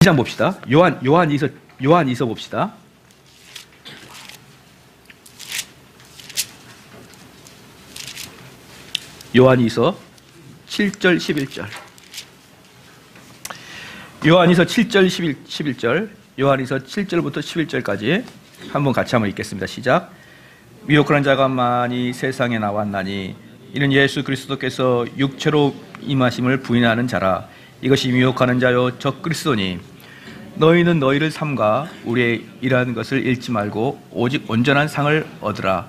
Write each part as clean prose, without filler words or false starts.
2장 봅시다. 요한이서 봅시다. 요한이서 7절 11절. 요한이서 7절 11절. 요한이서 7절부터 11절까지 한번 같이 한번 읽겠습니다. 시작. 미혹하는 자가 많이 세상에 나왔나니 이는 예수 그리스도께서 육체로 임하심을 부인하는 자라. 이것이 미혹하는 자요 적 그리스도니 너희는 너희를 삼가 우리의 일하는 것을 잃지 말고 오직 온전한 상을 얻으라.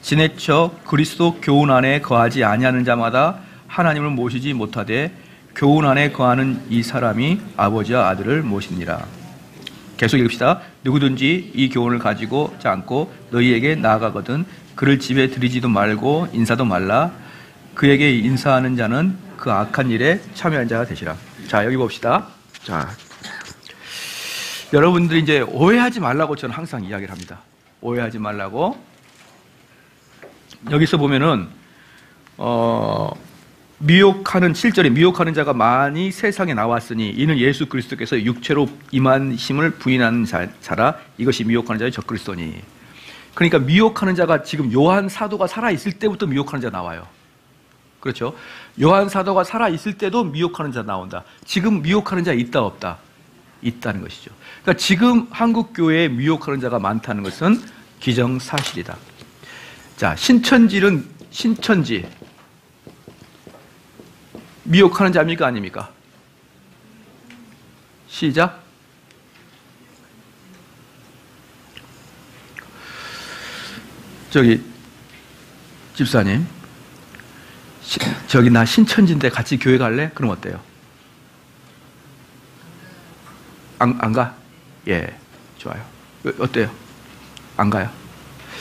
지내쳐 그리스도 교훈 안에 거하지 아니하는 자마다 하나님을 모시지 못하되 교훈 안에 거하는 이 사람이 아버지와 아들을 모십니다. 계속 읽읍시다. 누구든지 이 교훈을 가지고 지 않고 너희에게 나아가거든 그를 집에 들이지도 말고 인사도 말라. 그에게 인사하는 자는 그 악한 일에 참여한 자가 되시라. 자, 여기 봅시다. 자, 여러분들이 이제 오해하지 말라고 저는 항상 이야기를 합니다. 오해하지 말라고. 여기서 보면은 미혹하는 7절에 미혹하는 자가 많이 세상에 나왔으니 이는 예수 그리스도께서 육체로 임하심을 부인하는 자라. 이것이 미혹하는 자의 적 그리스도니. 그러니까 미혹하는 자가 지금 요한 사도가 살아있을 때부터 미혹하는 자가 나와요. 그렇죠? 요한 사도가 살아있을 때도 미혹하는 자 나온다. 지금 미혹하는 자 있다 없다? 있다는 것이죠. 그러니까 지금 한국 교회에 미혹하는 자가 많다는 것은 기정사실이다. 자, 신천지 미혹하는 자입니까 아닙니까? 시작. 저기 집사님, 저기 나 신천지인데 같이 교회 갈래? 그럼 어때요? 안 가? 예, 좋아요. 어때요? 안 가요?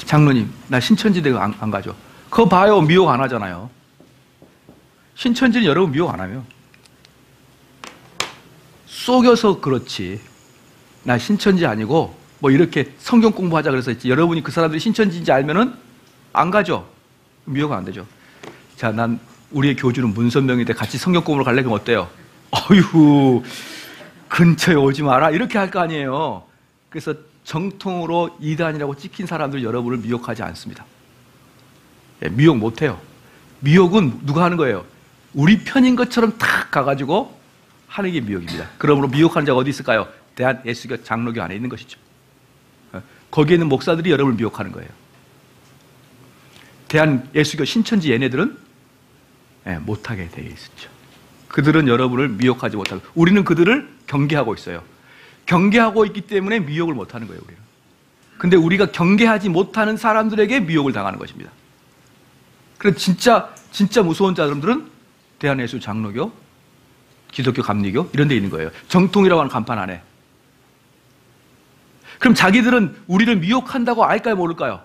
장로님, 나 신천지인데 안 가죠? 그거 봐요. 미혹 안 하잖아요. 신천지는 여러분 미혹 안 하면 속여서 그렇지. 나 신천지 아니고 뭐 이렇게 성경 공부하자 그래서 했지. 여러분이 그 사람들이 신천지인지 알면은 안 가죠. 미혹 안 되죠. 자, 난 우리의 교주는 문선명인데 같이 성경 공부를 갈래? 그럼 어때요? 어휴, 근처에 오지 마라. 이렇게 할 거 아니에요. 그래서 정통으로 이단이라고 찍힌 사람들 여러분을 미혹하지 않습니다. 예, 미혹 못해요. 미혹은 누가 하는 거예요? 우리 편인 것처럼 탁 가가지고 하는 게 미혹입니다. 그러므로 미혹하는 자가 어디 있을까요? 대한예수교 장로교 안에 있는 것이죠. 거기에 있는 목사들이 여러분을 미혹하는 거예요. 대한예수교 신천지 얘네들은 못하게 되어 있었죠. 그들은 여러분을 미혹하지 못하고, 우리는 그들을 경계하고 있어요. 경계하고 있기 때문에 미혹을 못하는 거예요, 우리는. 근데 우리가 경계하지 못하는 사람들에게 미혹을 당하는 것입니다. 그래서 진짜 무서운 자들은 대한예수 장로교, 기독교 감리교 이런 데 있는 거예요. 정통이라고 하는 간판 안에. 그럼 자기들은 우리를 미혹한다고 알까요, 모를까요?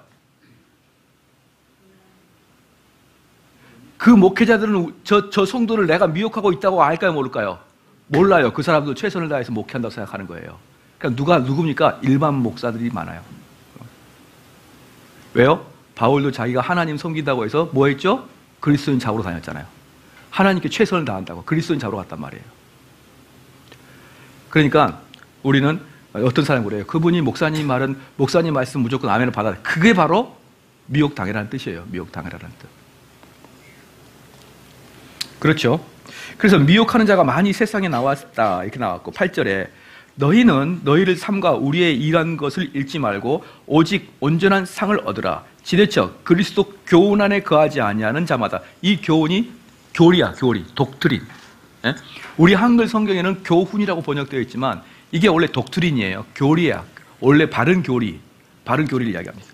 그 목회자들은 저 성도를 내가 미혹하고 있다고 알까요, 모를까요? 몰라요. 그 사람도 최선을 다해서 목회한다고 생각하는 거예요. 그러니까 누굽니까? 일반 목사들이 많아요. 왜요? 바울도 자기가 하나님 섬긴다고 해서 뭐 했죠? 그리스도인 잡으러 다녔잖아요. 하나님께 최선을 다한다고 그리스도인 잡으러 갔단 말이에요. 그러니까 우리는 어떤 사람이 그래요. 그분이 목사님 말씀 무조건 아멘을 받아라. 그게 바로 미혹당해라는 뜻이에요. 미혹당해라는 뜻. 그렇죠. 그래서 미혹하는 자가 많이 세상에 나왔다 이렇게 나왔고 8절에 너희는 너희를 삼가 우리의 일한 것을 잃지 말고 오직 온전한 상을 얻으라. 지대쳐 그리스도 교훈 안에 거하지 아니하는 자마다. 이 교훈이 교리야, 교리, 독트린. 예? 우리 한글 성경에는 교훈이라고 번역되어 있지만 이게 원래 독트린이에요. 교리야. 원래 바른 교리를 이야기합니다.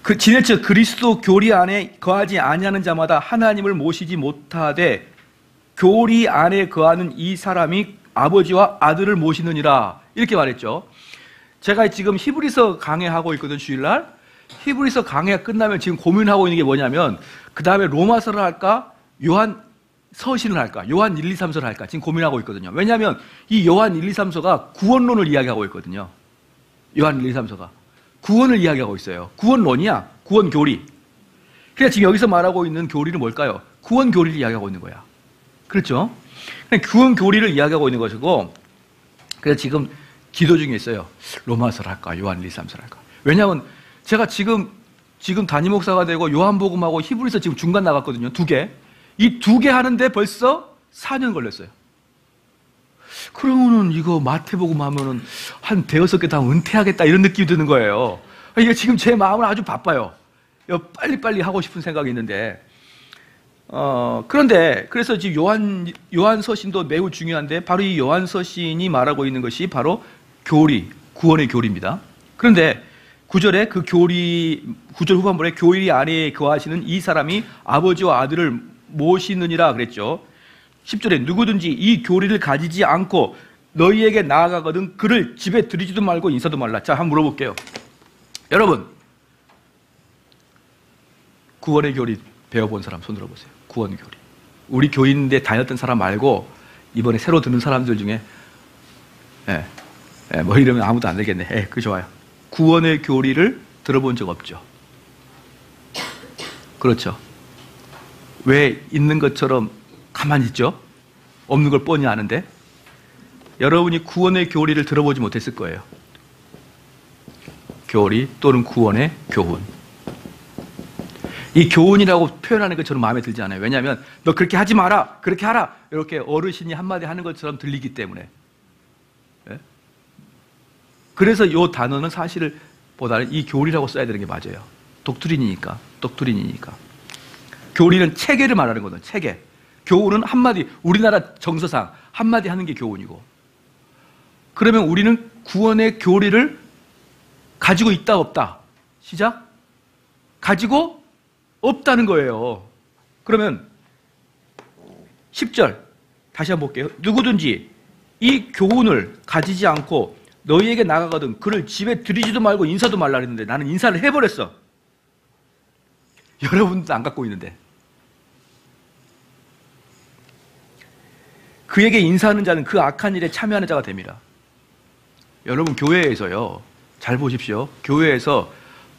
그 지내쳐 그리스도 교리 안에 거하지 아니하는 자마다 하나님을 모시지 못하되 교리 안에 거하는 이 사람이 아버지와 아들을 모시느니라. 이렇게 말했죠. 제가 지금 히브리서 강해하고 있거든, 주일날. 히브리서 강해가 끝나면 지금 고민하고 있는 게 뭐냐면 그 다음에 로마서를 할까? 요한 서신을 할까? 요한 1, 2, 3서를 할까? 지금 고민하고 있거든요. 왜냐하면 이 요한 1, 2, 3서가 구원론을 이야기하고 있거든요. 요한 1, 2, 3서가. 구원을 이야기하고 있어요. 구원론이야. 구원 교리. 그러니까 지금 여기서 말하고 있는 교리는 뭘까요? 구원 교리를 이야기하고 있는 거야. 그렇죠? 구원 교리를 이야기하고 있는 것이고, 그래서 지금 기도 중에 있어요. 로마서를 할까, 요한 1, 2, 3서를 할까. 왜냐하면 제가 지금 담임 목사가 되고 요한복음하고 히브리서 지금 중간 나갔거든요. 2개. 이 2개 하는데 벌써 4년 걸렸어요. 그러면은 이거 마태복음 하면은 한 대여섯 개 다 은퇴하겠다 이런 느낌이 드는 거예요. 이게 지금 제 마음은 아주 바빠요. 빨리빨리 하고 싶은 생각이 있는데, 그런데 그래서 지금 요한서신도 매우 중요한데, 바로 이 요한서신이 말하고 있는 것이 바로 교리, 구원의 교리입니다. 그런데 9절에 그 교리, 9절 후반부에 교리 안에 거하시는 이 사람이 아버지와 아들을 모시느니라 그랬죠. 10절에 누구든지 이 교리를 가지지 않고 너희에게 나아가거든 그를 집에 들이지도 말고 인사도 말라. 자, 한번 물어볼게요. 여러분, 구원의 교리 배워본 사람 손 들어보세요. 구원의 교리. 우리 교인인데 다녔던 사람 말고 이번에 새로 듣는 사람들 중에 뭐 이러면 아무도 안 되겠네. 그 좋아요. 구원의 교리를 들어본 적 없죠. 그렇죠. 왜 있는 것처럼 가만히 있죠? 없는 걸 뻔히 아는데 여러분이 구원의 교리를 들어보지 못했을 거예요. 교리 또는 구원의 교훈. 이 교훈이라고 표현하는 게 저는 마음에 들지 않아요. 왜냐하면 너 그렇게 하지 마라, 그렇게 하라, 이렇게 어르신이 한마디 하는 것처럼 들리기 때문에. 그래서 이 단어는 사실을 보다는 이 교리라고 써야 되는 게 맞아요. 독트린이니까. 교리는 체계를 말하는 거거든요. 체계. 교훈은 한마디, 우리나라 정서상 한마디 하는 게 교훈이고, 그러면 우리는 구원의 교리를 가지고 있다 없다? 시작? 가지고 없다는 거예요. 그러면 10절 다시 한번 볼게요. 누구든지 이 교훈을 가지지 않고 너희에게 나가거든 그를 집에 들이지도 말고 인사도 말라 그랬는데 나는 인사를 해버렸어. 여러분도 안 갖고 있는데. 그에게 인사하는 자는 그 악한 일에 참여하는 자가 됩니다. 여러분, 교회에서요, 잘 보십시오. 교회에서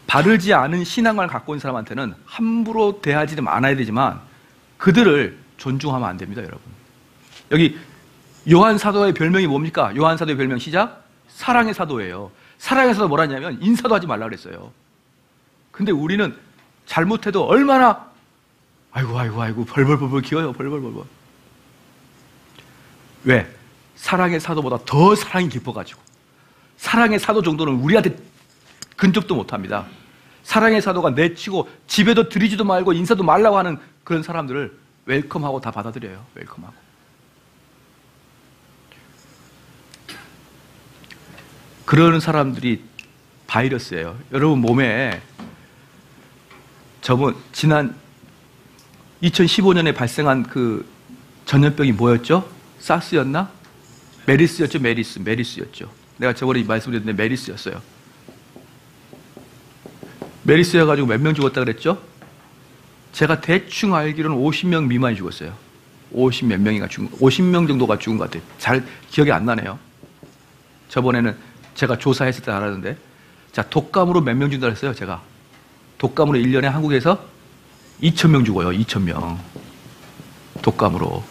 바르지 않은 신앙을 갖고 있는 사람한테는 함부로 대하지는 않아야 되지만 그들을 존중하면 안 됩니다, 여러분. 여기 요한 사도의 별명이 뭡니까? 요한 사도의 별명 시작? 사랑의 사도예요. 사랑의 사도 뭐라 하냐면 인사도 하지 말라 그랬어요. 근데 우리는 잘못해도 얼마나 아이고 벌벌벌벌 기어요. 벌벌벌벌. 왜? 사랑의 사도보다 더 사랑이 깊어가지고 사랑의 사도 정도는 우리한테 근접도 못합니다. 사랑의 사도가 내치고 집에도 들이지도 말고 인사도 말라고 하는 그런 사람들을 웰컴하고 다 받아들여요. 웰컴하고. 그러는 사람들이 바이러스예요. 여러분 몸에 지난 2015년에 발생한 그 전염병이 뭐였죠? 사스였나? 메리스였죠. 내가 저번에 말씀드렸는데 메리스였어요. 메리스여가지고 몇 명 죽었다 그랬죠? 제가 대충 알기로는 50명 미만이 죽었어요. 50몇 명이가 50명 정도가 죽은 것 같아요. 잘 기억이 안 나네요. 저번에는 제가 조사했을 때 알았는데, 자, 독감으로 몇 명 죽는다 그랬어요, 제가. 독감으로 1년에 한국에서 2,000명 죽어요, 2,000명. 독감으로.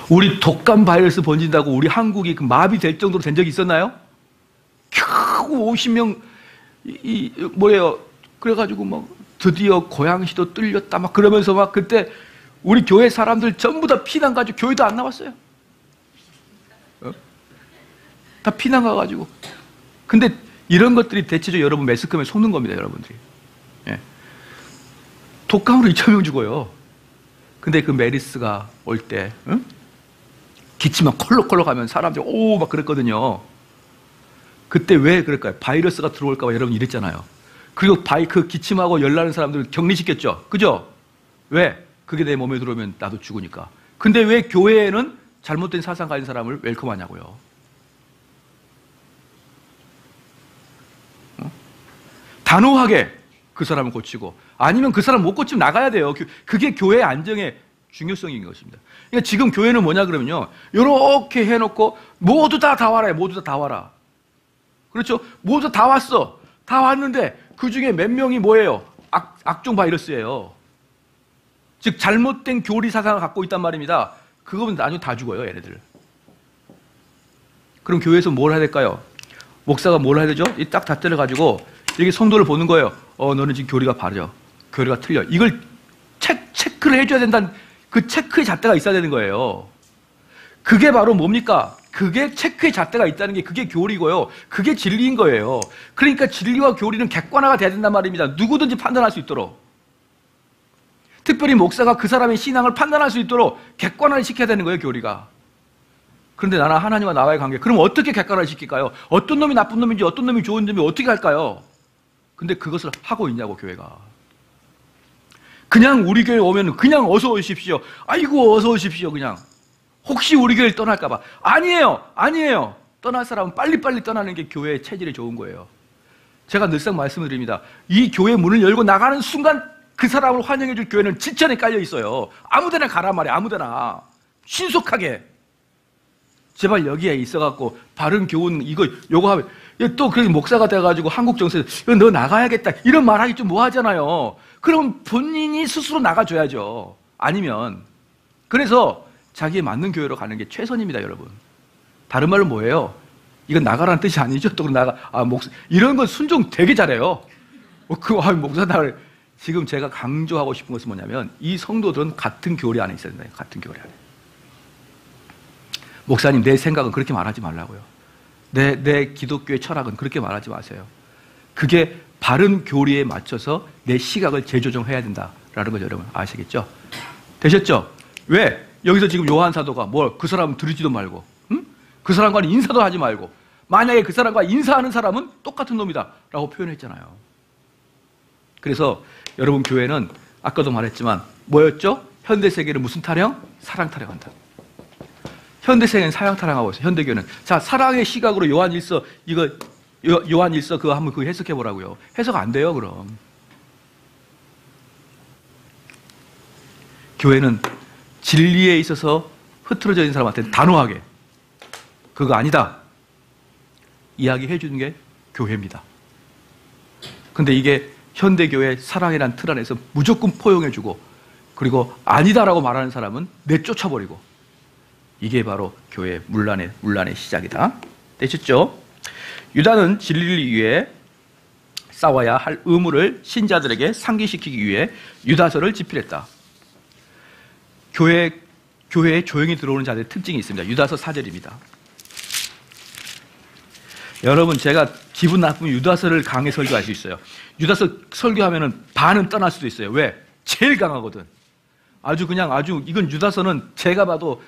우리 독감 바이러스 번진다고 우리 한국이 그 마비될 정도로 된 적이 있었나요? 겨우 50명, 그래가지고 막 드디어 고양시도 뚫렸다 막 그러면서 막 그때 우리 교회 사람들 전부 다 피난 가지고 교회도 안 나왔어요. 다 피난 가가지고. 근데 이런 것들이 대체적으로 여러분 매스컴에 속는 겁니다, 여러분들이. 예. 독감으로 2,000명 죽어요. 근데 그 메리스가 올 때, 응? 기침만 콜록콜록 하면 사람들이 오 막 그랬거든요. 그때 왜 그럴까요? 바이러스가 들어올까봐 여러분 이랬잖아요. 그리고 그 기침하고 열나는 사람들을 격리시켰죠. 그죠? 왜? 그게 내 몸에 들어오면 나도 죽으니까. 근데 왜 교회에는 잘못된 사상 가진 사람을 웰컴하냐고요. 단호하게 그 사람을 고치고, 아니면 그 사람 못 고치면 나가야 돼요. 그게 교회의 안정의 중요성인 것입니다. 그러니까 지금 교회는 뭐냐 그러면요, 이렇게 해놓고 모두 다 와라, 모두 다 와라. 그렇죠? 모두 다 왔어. 다 왔는데 그 중에 몇 명이 뭐예요? 악종 바이러스예요. 즉 잘못된 교리 사상을 갖고 있단 말입니다. 그거면 나중에 다 죽어요, 얘네들. 그럼 교회에서 뭘 해야 될까요? 목사가 뭘 해야 되죠? 이 딱 다 때려가지고 이게 성도를 보는 거예요. 너는 지금 교리가 바르죠. 교리가 틀려. 이걸 체크를 해줘야 된다는 그 체크의 잣대가 있어야 되는 거예요. 그게 바로 뭡니까? 그게 체크의 잣대가 있다는 게 그게 교리고요. 그게 진리인 거예요. 그러니까 진리와 교리는 객관화가 돼야 된단 말입니다. 누구든지 판단할 수 있도록. 특별히 목사가 그 사람의 신앙을 판단할 수 있도록 객관화를 시켜야 되는 거예요, 교리가. 그런데 나는 하나님과 나와의 관계, 그럼 어떻게 객관화를 시킬까요? 어떤 놈이 나쁜 놈인지 어떤 놈이 좋은 놈인지 어떻게 할까요? 근데 그것을 하고 있냐고, 교회가. 그냥 우리 교회 오면 그냥 어서 오십시오. 아이고 어서 오십시오. 그냥 혹시 우리 교회를 떠날까 봐. 아니에요. 떠날 사람은 빨리빨리 떠나는 게 교회의 체질이 좋은 거예요. 제가 늘상 말씀을 드립니다. 이 교회 문을 열고 나가는 순간 그 사람을 환영해 줄 교회는 지천에 깔려 있어요. 아무데나 가란 말이에요. 아무데나. 신속하게. 제발 여기에 있어갖고 바른 교훈 요거 하면 또 그 목사가 돼가지고 한국 정세에서 너 나가야겠다 이런 말하기 좀 뭐하잖아요. 그럼 본인이 스스로 나가줘야죠. 아니면 그래서 자기에 맞는 교회로 가는 게 최선입니다, 여러분. 다른 말로 뭐예요? 이건 나가라는 뜻이 아니죠. 또 목사 이런 건 순종 되게 잘해요. 목사 나갈 지금 제가 강조하고 싶은 것은 뭐냐면 이 성도들은 같은 교리 안에 있어야 된다. 같은 교리 안에. 목사님 내 생각은 그렇게 말하지 말라고요. 내 기독교의 철학은 그렇게 말하지 마세요. 그게 바른 교리에 맞춰서 내 시각을 재조정해야 된다라는 걸 여러분 아시겠죠? 되셨죠? 왜? 여기서 지금 요한 사도가 그 사람 들으지도 말고, 응? 그 사람과는 인사도 하지 말고, 만약에 그 사람과 인사하는 사람은 똑같은 놈이다라고 표현했잖아요. 그래서 여러분 교회는 아까도 말했지만 뭐였죠? 현대 세계는 무슨 타령? 사랑 타령한다. 현대 세계는 사랑 타령하고 있어요. 현대교회는. 자, 사랑의 시각으로 요한일서 요한일서 그거 한번 해석해 보라고요. 해석 안 돼요, 그럼. 교회는 진리에 있어서 흐트러져 있는 사람한테 단호하게 그거 아니다 이야기해 주는 게 교회입니다. 근데 이게 현대교회 사랑이란 틀 안에서 무조건 포용해 주고 그리고 아니다라고 말하는 사람은 내쫓아버리고 이게 바로 교회의 문란의 시작이다. 되셨죠? 유다는 진리를 위해 싸워야 할 의무를 신자들에게 상기시키기 위해 유다서를 집필했다. 교회에 조용히 들어오는 자들의 특징이 있습니다. 유다서 4절입니다. 여러분 제가 기분 나쁘면 유다서를 강하게 설교할 수 있어요. 유다서 설교하면 반은 떠날 수도 있어요. 왜? 제일 강하거든. 아주 이건 유다서는 제가 봐도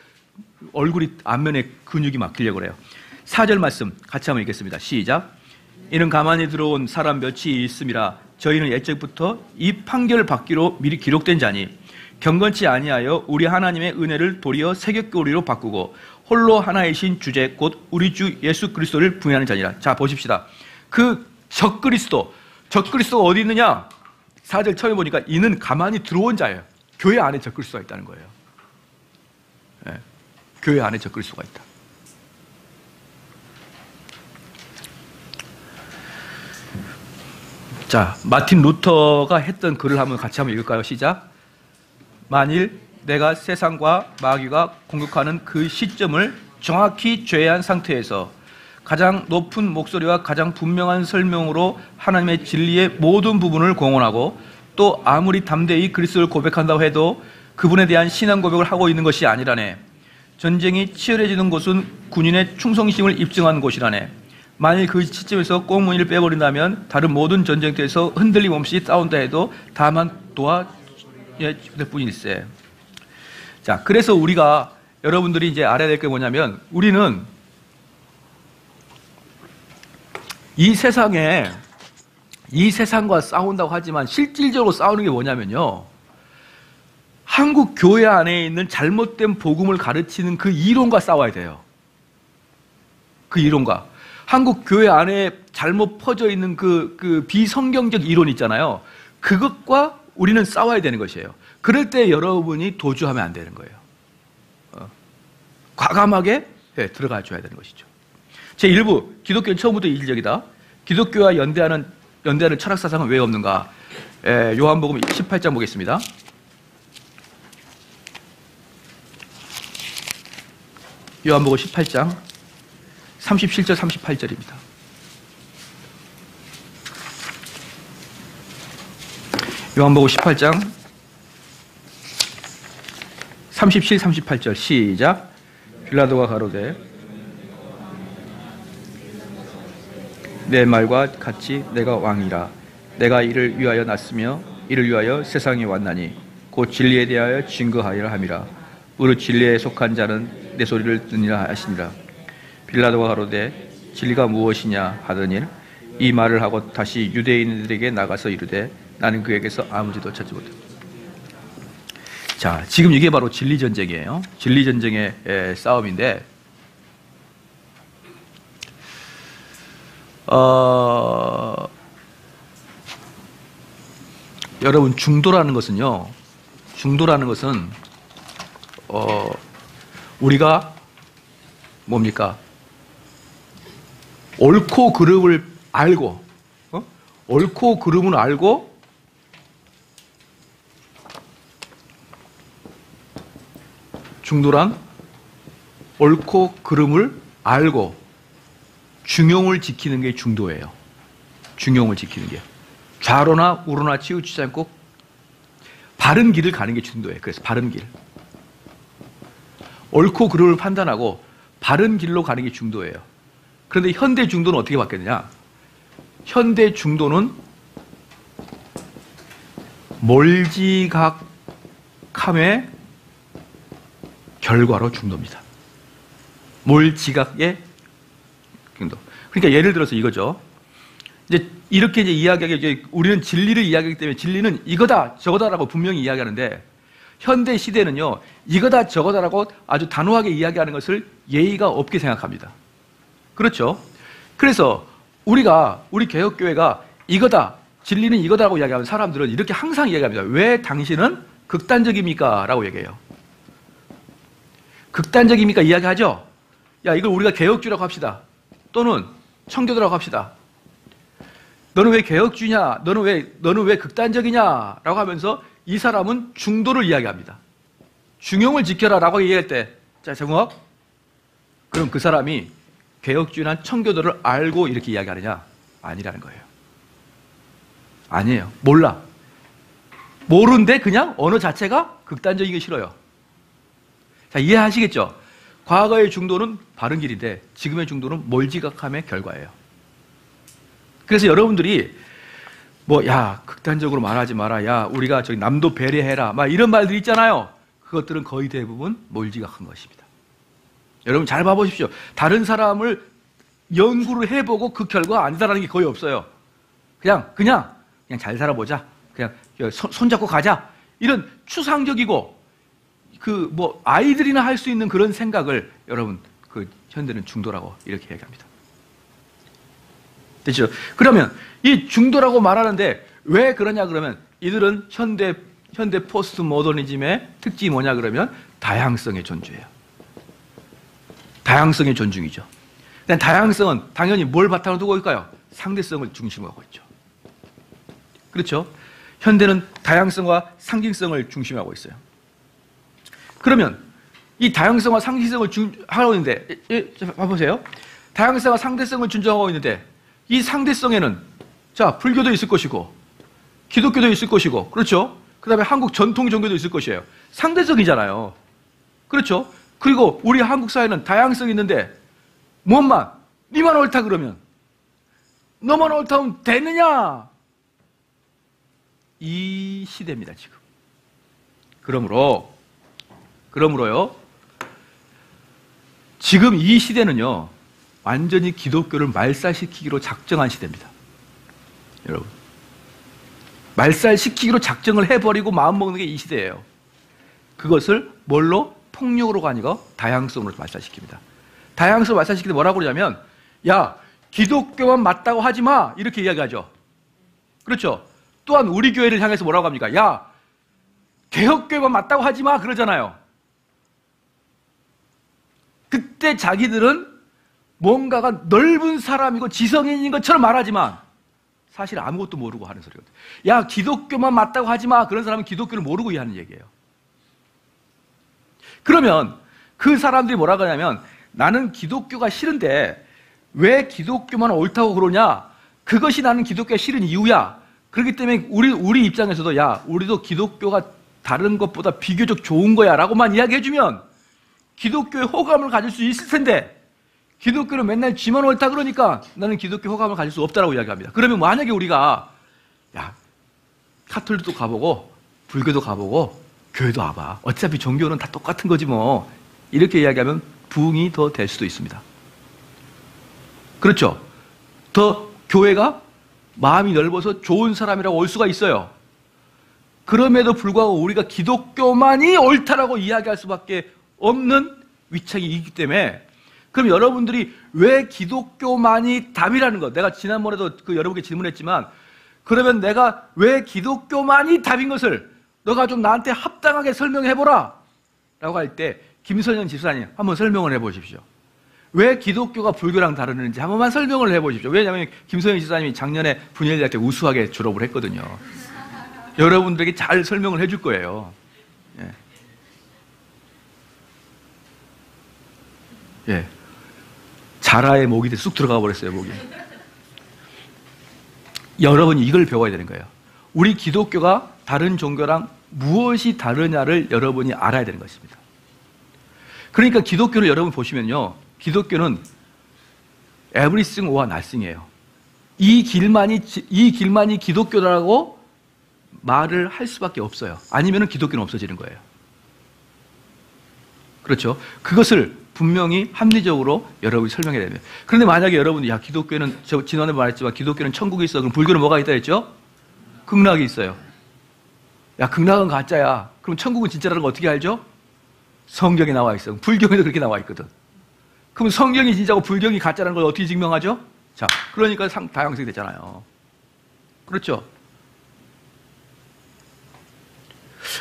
얼굴이 안면에 근육이 막히려고 그래요. 4절 말씀 같이 한번 읽겠습니다. 시작. 이는 가만히 들어온 사람 몇이 있음이라 저희는 옛적부터 이 판결을 받기로 미리 기록된 자니 경건치 아니하여 우리 하나님의 은혜를 도리어 세격교리로 바꾸고 홀로 하나이신 주제 곧 우리 주 예수 그리스도를 부인하는 자니라. 자 보십시다. 그 적그리스도가 어디 있느냐? 4절 처음에 보니까 이는 가만히 들어온 자예요. 교회 안에 적그리스도가 있다는 거예요. 네. 교회 안에 적그리스도가 있다. 자, 마틴 루터가 했던 글을 같이 한번 읽을까요? 시작. 만일 내가 세상과 마귀가 공격하는 그 시점을 정확히 제외한 상태에서 가장 높은 목소리와 가장 분명한 설명으로 하나님의 진리의 모든 부분을 공언하고 또 아무리 담대히 그리스도를 고백한다고 해도 그분에 대한 신앙 고백을 하고 있는 것이 아니라네. 전쟁이 치열해지는 곳은 군인의 충성심을 입증하는 곳이라네. 만일 그 시점에서 꽁무니를 빼버린다면 다른 모든 전쟁터에서 흔들림 없이 싸운다 해도 다만 도와줄 뿐일세. 자, 그래서 우리가 여러분들이 이제 알아야 될 게 뭐냐면 우리는 이 세상과 싸운다고 하지만 실질적으로 싸우는 게 뭐냐면요. 한국 교회 안에 있는 잘못된 복음을 가르치는 그 이론과 싸워야 돼요. 그 이론과. 한국 교회 안에 잘못 퍼져 있는 그 비성경적 이론 있잖아요. 그것과 우리는 싸워야 되는 것이에요. 그럴 때 여러분이 도주하면 안 되는 거예요. 과감하게 들어가 줘야 되는 것이죠. 제1부, 기독교는 처음부터 이질적이다. 기독교와 연대하는 철학사상은 왜 없는가? 요한복음 18장 보겠습니다. 요한복음 18장 37절 38절입니다. 요한복음 18장 37, 38절 시작. 빌라도가 가로되 내 말과 같이 내가 왕이라. 내가 이를 위하여 났으며 이를 위하여 세상에 왔나니 곧 진리에 대하여 증거하여라 함이라. 무릇 진리에 속한 자는 내 소리를 듣느니라 하시니라. 빌라도가 가로되 진리가 무엇이냐 하더니 이 말을 하고 다시 유대인들에게 나가서 이르되 나는 그에게서 아무 짓도 찾지 못했다. 자, 지금 이게 바로 진리전쟁이에요. 진리전쟁의 싸움인데, 여러분, 중도라는 것은요, 우리가 뭡니까? 옳고 그름을 알고, 옳고 그름을 알고, 중도란 옳고 그름을 알고 중용을 지키는 게 중도예요. 중용을 지키는 게. 좌로나 우로나 치우치지 않고 바른 길을 가는 게 중도예요. 그래서 바른 길. 옳고 그름을 판단하고 바른 길로 가는 게 중도예요. 그런데 현대 중도는 어떻게 바뀌었느냐? 현대 중도는 몰지각함의 결과로 중도입니다. 몰지각의 중도. 그러니까 예를 들어서 이거죠. 이제 이렇게 이야기하게, 이제 우리는 진리를 이야기하기 때문에 진리는 이거다 저거다라고 분명히 이야기하는데, 현대 시대는요 이거다 저거다라고 아주 단호하게 이야기하는 것을 예의가 없게 생각합니다. 그렇죠? 그래서 우리 개혁교회가 이거다, 진리는 이거다라고 이야기하면 사람들은 이렇게 항상 이야기합니다. 왜 당신은 극단적입니까? 라고 얘기해요. 극단적입니까? 이야기하죠? 야, 이걸 우리가 개혁주의라고 합시다. 또는 청교도라고 합시다. 너는 왜 개혁주의냐? 너는 왜 극단적이냐? 라고 하면서 이 사람은 중도를 이야기합니다. 중용을 지켜라 라고 얘기할 때, 자, 정욱, 그럼 그 사람이 개혁주의나 청교도를 알고 이렇게 이야기하느냐? 아니라는 거예요. 아니에요. 몰라. 모르는데 그냥 언어 자체가 극단적이기 싫어요. 자, 이해하시겠죠? 과거의 중도는 바른 길인데 지금의 중도는 몰지각함의 결과예요. 그래서 여러분들이 야, 극단적으로 말하지 마라. 야, 우리가 저기 남도 배려해라. 막 이런 말들이 있잖아요. 그것들은 거의 대부분 몰지각한 것입니다. 여러분 잘 봐보십시오. 다른 사람을 연구를 해보고 그 결과가 아니다라는 게 거의 없어요. 그냥 잘 살아보자. 그냥 손잡고 가자. 이런 추상적이고 아이들이나 할 수 있는 그런 생각을 여러분, 현대는 중도라고 이렇게 얘기합니다. 됐죠? 그러면 이 중도라고 말하는데 왜 그러냐 그러면 이들은 현대 포스트 모더니즘의 특징이 뭐냐 그러면 다양성의 존중이에요. 다양성의 존중이죠. 다양성은 당연히 뭘 바탕으로 두고 있을까요? 상대성을 중심으로 하고 있죠. 그렇죠? 현대는 다양성과 상징성을 중심하고 있어요. 그러면 이 다양성과 상징성을 하고 있는데, 봐보세요. 다양성과 상대성을 존중하고 있는데 이 상대성에는 자, 불교도 있을 것이고 기독교도 있을 것이고, 그렇죠? 그 다음에 한국 전통 종교도 있을 것이에요. 상대적이잖아요. 그렇죠? 그리고 우리 한국 사회는 다양성이 있는데 니만 옳다 그러면, 너만 옳다면 되느냐? 이 시대입니다, 지금. 그러므로요, 지금 이 시대는요, 완전히 기독교를 말살시키기로 작정한 시대입니다. 여러분. 말살시키기로 작정을 해버리고 마음먹는 게 이 시대예요. 그것을 뭘로? 폭력으로가 아니고 다양성으로 말살시킵니다. 다양성을 말살시킬 때 뭐라고 그러냐면, 야, 기독교만 맞다고 하지 마! 이렇게 이야기하죠. 그렇죠? 또한 우리 교회를 향해서 뭐라고 합니까? 야, 개혁교회만 맞다고 하지 마! 그러잖아요. 그때 자기들은 뭔가가 넓은 사람이고 지성인인 것처럼 말하지만 사실 아무것도 모르고 하는 소리거든요. 야, 기독교만 맞다고 하지 마! 그런 사람은 기독교를 모르고 하는 얘기예요. 그러면 그 사람들이 뭐라고 하냐면 나는 기독교가 싫은데 왜 기독교만 옳다고 그러냐? 그것이 나는 기독교가 싫은 이유야. 그렇기 때문에 우리 입장에서도 야, 우리도 기독교가 다른 것보다 비교적 좋은 거야 라고만 이야기해주면 기독교에 호감을 가질 수 있을 텐데 기독교는 맨날 지만 옳다 그러니까 나는 기독교 호감을 가질 수 없다라고 이야기합니다. 그러면 만약에 우리가 야, 카톨릭도 가보고 불교도 가보고 교회도 와봐. 어차피 종교는 다 똑같은 거지 뭐. 이렇게 이야기하면 부흥이 더 될 수도 있습니다. 그렇죠? 더 교회가 마음이 넓어서 좋은 사람이라고 올 수가 있어요. 그럼에도 불구하고 우리가 기독교만이 옳다라고 이야기할 수밖에 없는 위치에 있기 때문에 그럼 여러분들이 왜 기독교만이 답이라는 것, 내가 지난번에도 여러분께 질문했지만 그러면 내가 왜 기독교만이 답인 것을 너가 좀 나한테 합당하게 설명해보라 라고 할 때 김선영 집사님 한번 설명을 해보십시오. 왜 기독교가 불교랑 다르는지 한 번만 설명을 해보십시오. 왜냐하면 김선영 집사님이 작년에 분열대학 때 우수하게 졸업을 했거든요. 여러분들에게 잘 설명을 해줄 거예요. 예. 예. 자라의 목이 쑥 들어가 버렸어요, 목이. 여러분이 이걸 배워야 되는 거예요. 우리 기독교가 다른 종교랑 무엇이 다르냐를 여러분이 알아야 되는 것입니다. 그러니까 기독교를 여러분 보시면요. 기독교는 everything or nothing이에요. 이 길만이 기독교라고 말을 할 수밖에 없어요. 아니면 기독교는 없어지는 거예요. 그렇죠? 그것을 분명히 합리적으로 여러분이 설명해야 됩니다. 그런데 만약에 여러분이 야 기독교는 저 지난번에 말했지만 기독교는 천국이 있어. 그럼 불교는 뭐가 있다 했죠? 극락이 있어요. 야 극락은 가짜야. 그럼 천국은 진짜라는 거 어떻게 알죠? 성경에 나와 있어. 불경에도 그렇게 나와 있거든. 그럼 성경이 진짜고 불경이 가짜라는 걸 어떻게 증명하죠? 자, 그러니까 다양성이 되잖아요. 그렇죠?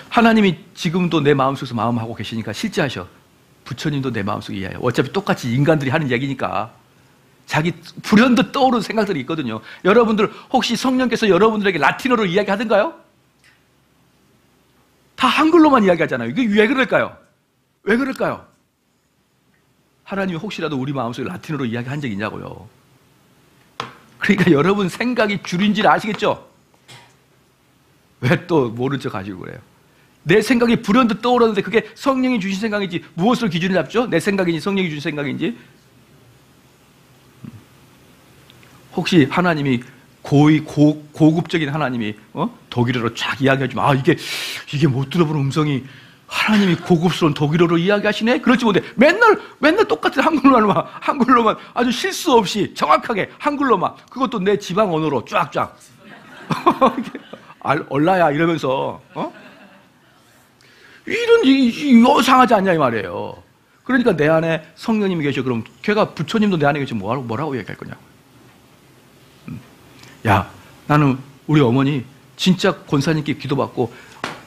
하나님이 지금도 내 마음속에서 마음하고 계시니까 실제 하셔. 부처님도 내 마음속에 이해해요. 어차피 똑같이 인간들이 하는 얘기니까 자기 불현듯 떠오르는 생각들이 있거든요. 여러분들 혹시 성령께서 여러분들에게 라틴어로 이야기하던가요? 다 한글로만 이야기하잖아요. 이게 왜 그럴까요? 왜 그럴까요? 하나님이 혹시라도 우리 마음속에 라틴어로 이야기한 적이 있냐고요. 그러니까 여러분 생각이 줄인지를 아시겠죠? 왜 또 모른 척 하시고 그래요? 내 생각이 불현듯 떠오르는데 그게 성령이 주신 생각인지 무엇을 기준을 잡죠? 내 생각인지 성령이 주신 생각인지? 혹시 하나님이 고급적인 하나님이 독일어로 쫙 이야기해주면 아 이게 못 들어보는 음성이 하나님이 고급스러운 독일어로 이야기하시네? 그렇지 못해. 맨날 똑같은 한글로만 아주 실수 없이 정확하게 한글로만 그것도 내 지방 언어로 쫙쫙 얼라야 이러면서 이런 이상하지 않냐 이 말이에요. 그러니까 내 안에 성령님이 계셔. 그럼 걔가 부처님도 내 안에 계시면 뭐라고 얘기할 거냐고. 야 나는 우리 어머니 진짜 권사님께 기도받고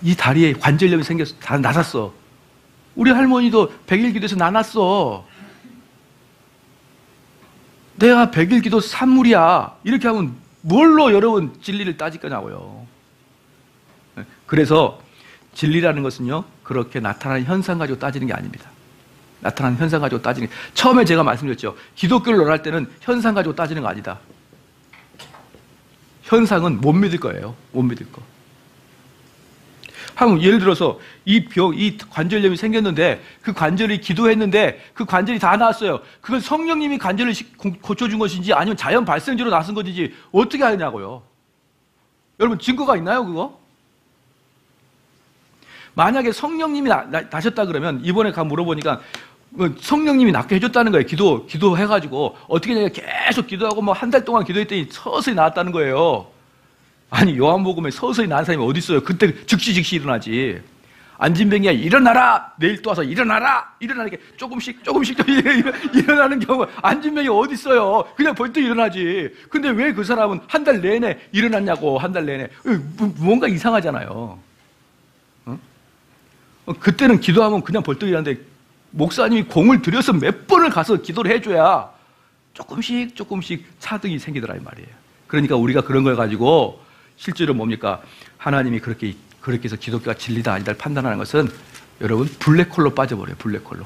이 다리에 관절염이 생겨서 다 나았어. 우리 할머니도 100일 기도에서 나았어. 내가 100일 기도 산물이야. 이렇게 하면 뭘로 여러분 진리를 따질 거냐고요. 그래서 진리라는 것은요 그렇게 나타나는 현상 가지고 따지는 게 아닙니다. 나타나는 현상 가지고 따지는 게 처음에 제가 말씀드렸죠. 기독교를 논할 때는 현상 가지고 따지는 거 아니다. 현상은 못 믿을 거예요. 못 믿을 거. 예를 들어서 이 관절염이 생겼는데 그 관절이 기도했는데 그 관절이 다 나았어요. 그건 성령님이 관절을 고쳐준 것인지 아니면 자연 발생제로 나선 것인지 어떻게 하냐고요. 여러분 증거가 있나요 그거? 만약에 성령님이 나셨다 그러면 이번에 가 물어보니까 성령님이 낫게 해줬다는 거예요. 기도해가지고 어떻게 하냐 계속 기도하고 뭐 한 달 동안 기도했더니 서서히 나았다는 거예요. 아니 요한복음에 서서히 나은 사람이 어디 있어요? 그때 즉시 일어나지. 안진뱅이야 일어나라. 내일 또 와서 일어나라. 일어나게 조금씩 일어나는 경우 안진뱅이 어디 있어요? 그냥 벌떡 일어나지. 근데 왜 그 사람은 한 달 내내 일어났냐고. 한 달 내내 뭔가 이상하잖아요. 그때는 기도하면 그냥 벌떡 일어나는데 목사님이 공을 들여서 몇 번을 가서 기도를 해줘야 조금씩 차등이 생기더라 이 말이에요. 그러니까 우리가 그런 걸 가지고 실제로 뭡니까? 하나님이 그렇게 해서 기독교가 진리다 아니다를 판단하는 것은 여러분 블랙홀로 빠져버려요. 블랙홀로.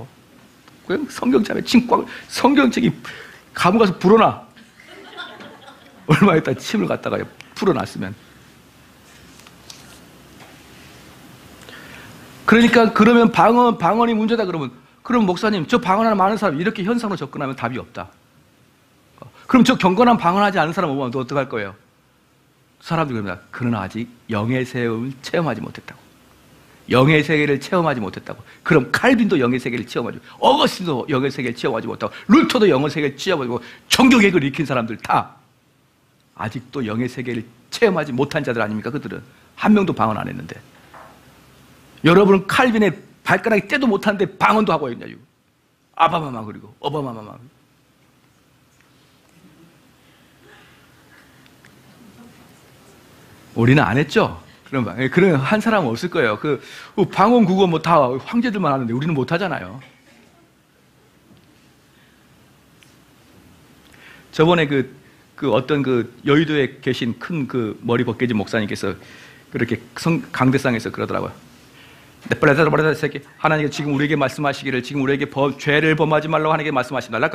돼요. 그냥 성경책에 침꽉, 성경책이 감옥 가서 불어나. 얼마 있다 침을 갖다가 풀어놨으면. 그러니까 그러면 방언이 문제다 그러면, 그럼 목사님 저 방언하는 많은 사람 이렇게 현상으로 접근하면 답이 없다. 그럼 저 경건한 방언하지 않은 사람 오면 어떡할 거예요? 사람들이 그럽니다. 그는 아직 영의 세움을 체험하지 못했다고. 영의 세계를 체험하지 못했다고. 그럼 칼빈도 영의 세계를 체험하지 못하고, 어거스틴도 영의 세계를 체험하지 못하고, 루터도 영의 세계를 체험하지 못하고, 종교개혁을 일으킨 사람들 다 아직도 영의 세계를 체험하지 못한 자들 아닙니까? 그들은 한 명도 방언 안 했는데. 여러분은 칼빈의 발가락이 떼도 못하는데 방언도 하고 있냐? 아바마마 그리고 어바마마마. 우리는 안 했죠. 그런 한 사람은 없을 거예요. 방언 국어 뭐 다 황제들만 하는데 우리는 못 하잖아요. 저번에 어떤 여의도에 계신 큰 머리 벗겨진 목사님께서 그렇게 강대상에서 그러더라고요. 하나님께서 지금 우리에게 말씀하시기를, 지금 우리에게 죄를 범하지 말라고 하나님께 말씀하십니다.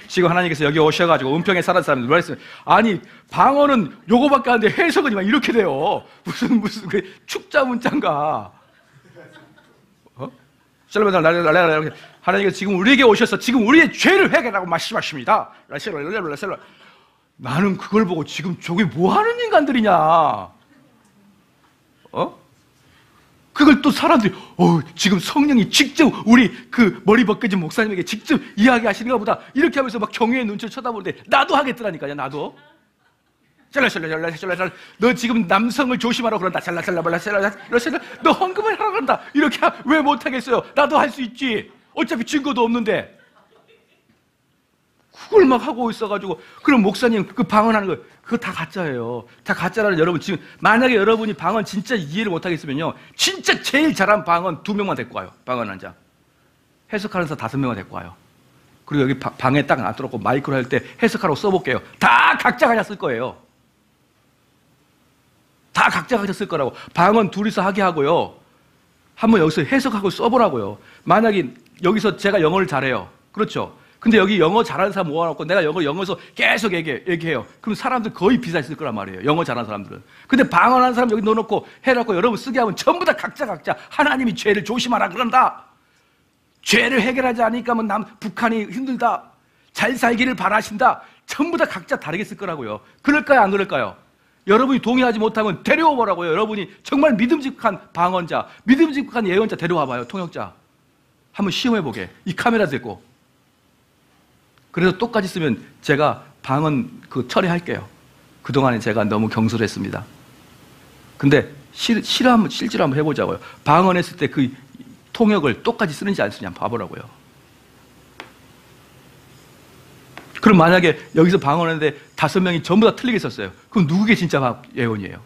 지금 하나님께서 여기 오셔가지고 은평에 살았던 사람들 말했어요. 아니 방언은 요거밖에 안 돼. 해석은 막 이렇게 돼요. 무슨 축자 문자인가? 하나님께서 지금 우리에게 오셔서 지금 우리의 죄를 회개하라고 말씀하십니다. 나는 그걸 보고 지금 저게 뭐 하는 인간들이냐? 그걸 또 사람들이 지금 성령이 직접 우리 머리 벗겨진 목사님에게 직접 이야기하시는가 보다 이렇게 하면서 막 경외의 눈치를 쳐다보는데 나도 하겠더라니까요. 나도. 너 지금 남성을 조심하라고 그런다. 너 헌금을 하라고 그런다. 이렇게 왜 못하겠어요? 나도 할 수 있지. 어차피 증거도 없는데. 그걸 막 하고 있어가지고, 그럼 목사님 그 방언하는 거 그거 다 가짜예요. 다 가짜라는 여러분 지금 만약에 여러분이 방언 진짜 이해를 못하겠으면요, 진짜 제일 잘한 방언 2명만 데리고 와요. 방언 한 장. 해석하는 사람 5명만 데리고 와요. 그리고 여기 방에 딱 놔두고 마이크로 할 때 해석하라고 써볼게요. 다 각자 각자 쓸 거예요. 다 각자 각자 쓸 거라고. 방언 둘이서 하게 하고요. 한번 여기서 해석하고 써보라고요. 만약에 여기서 제가 영어를 잘해요. 그렇죠? 근데 여기 영어 잘하는 사람 모아놓고 내가 영어에서 계속 얘기해요. 그럼 사람들 거의 비슷했을 거란 말이에요. 영어 잘하는 사람들은. 근데 방언하는 사람 여기 넣어놓고 해놓고 여러분 쓰게 하면 전부 다 각자 하나님이 죄를 조심하라 그런다. 죄를 해결하지 않으니까 뭐 북한이 힘들다. 잘 살기를 바라신다. 전부 다 각자 다르게 쓸 거라고요. 그럴까요? 안 그럴까요? 여러분이 동의하지 못하면 데려와 보라고요. 여러분이 정말 믿음직한 방언자, 믿음직한 예언자 데려와 봐요. 통역자. 한번 시험해보게. 이 카메라 들고. 그래서 똑같이 쓰면 제가 방언 처리할게요. 그동안에 제가 너무 경솔했습니다. 근데 실제로 한번 해보자고요. 방언했을 때 그 통역을 똑같이 쓰는지 안 쓰는지 한번 봐보라고요. 그럼 만약에 여기서 방언했는데 5명이 전부 다 틀리게 썼어요. 그럼 누구게 진짜 예언이에요?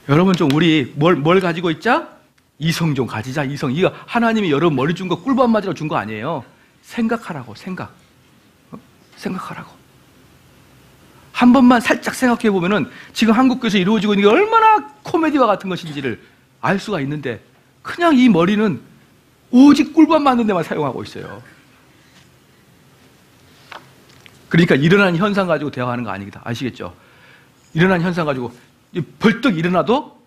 여러분 좀 우리 뭘 가지고 있자? 이성 좀 가지자. 이성. 이거 하나님이 여러분 머리 준 거 꿀밤 맞으라고 준 거 아니에요. 생각하라고. 생각하라고. 한 번만 살짝 생각해 보면은 지금 한국교회에서 이루어지고 있는 게 얼마나 코미디와 같은 것인지를 알 수가 있는데, 그냥 이 머리는 오직 꿀밤 맞는 데만 사용하고 있어요. 그러니까 일어난 현상 가지고 대화하는 거 아니겠다. 아시겠죠? 일어난 현상 가지고 벌떡 일어나도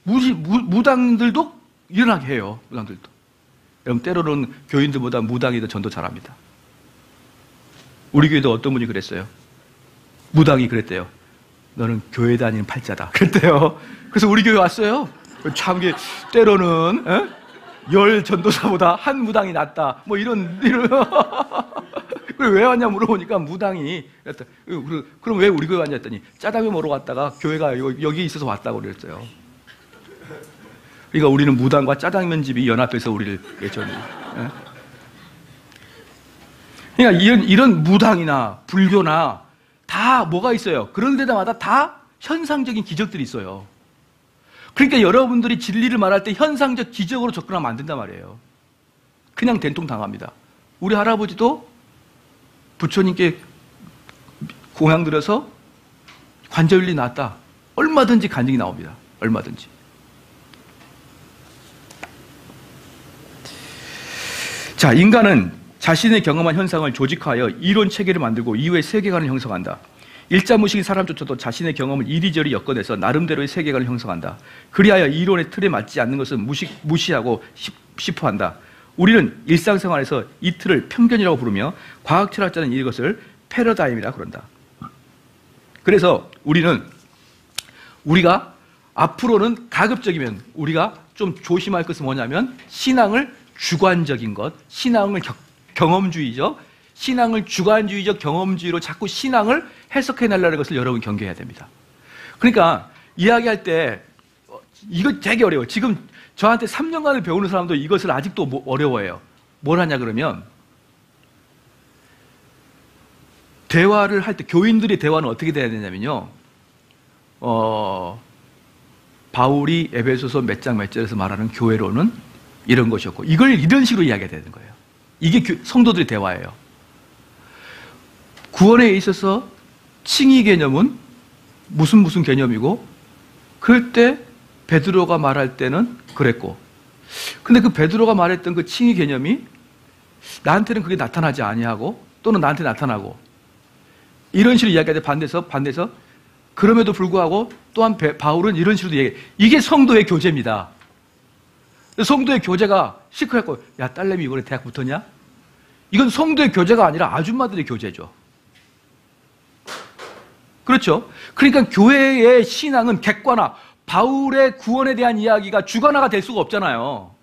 무당들도 일어나게 해요. 무당들도. 여러분 때로는 교인들보다 무당이 더 전도 잘합니다. 우리 교회도 어떤 분이 그랬어요. 무당이 그랬대요. 너는 교회 다니는 팔자다. 그랬대요. 그래서 우리 교회 왔어요. 참 때로는 열 전도사보다 한 무당이 낫다. 뭐 이런. 그래 왜 왔냐 물어보니까 무당이 그랬다. 그럼 왜 우리 교회 왔냐 했더니 짜장면 먹으러 갔다가 교회가 여기 있어서 왔다고 그랬어요. 그러니까 우리는 무당과 짜장면 집이 연합해서 우리를 예전에. 그러니까 이런 무당이나 불교나 다 뭐가 있어요. 그런 데마다 다 현상적인 기적들이 있어요. 그러니까 여러분들이 진리를 말할 때 현상적 기적으로 접근하면 안 된단 말이에요. 그냥 된통 당합니다. 우리 할아버지도 부처님께 공양 드려서 관절이 났다. 얼마든지 간증이 나옵니다. 얼마든지. 자, 인간은 자신의 경험한 현상을 조직화하여 이론 체계를 만들고 이후의 세계관을 형성한다. 일자무식인 사람조차도 자신의 경험을 이리저리 엮어내서 나름대로의 세계관을 형성한다. 그리하여 이론의 틀에 맞지 않는 것은 무시하고 싶어한다. 우리는 일상생활에서 이 틀을 편견이라고 부르며 과학철학자는 이것을 패러다임이라 그런다. 그래서 우리가 앞으로는 가급적이면 우리가 좀 조심할 것은 뭐냐면 신앙을 주관적인 것, 신앙을 경험주의적, 신앙을 주관주의적 경험주의로 자꾸 신앙을 해석해내려는 것을 여러분 경계해야 됩니다. 그러니까 이야기할 때 이거 되게 어려워요. 지금 저한테 3년간을 배우는 사람도 이것을 아직도 어려워해요. 뭘 하냐 그러면 대화를 할 때 교인들의 대화는 어떻게 돼야 되냐면요. 바울이 에베소서 몇 장 몇 절에서 말하는 교회로는 이런 것이었고 이걸 이런 식으로 이야기해야 되는 거예요. 이게 성도들의 대화예요. 구원에 있어서 칭의 개념은 무슨 개념이고 그럴 때 베드로가 말할 때는 그랬고 근데 그 베드로가 말했던 그 칭의 개념이 나한테는 그게 나타나지 아니하고 또는 나한테 나타나고 이런 식으로 이야기할 때 반대해서 그럼에도 불구하고 또한 바울은 이런 식으로 얘기해. 이게 성도의 교제입니다. 성도의 교제가 시크했고 야 딸내미 이번에 대학 붙었냐? 이건 성도의 교제가 아니라 아줌마들의 교제죠. 그렇죠? 그러니까 교회의 신앙은 객관화, 바울의 구원에 대한 이야기가 주관화가 될 수가 없잖아요.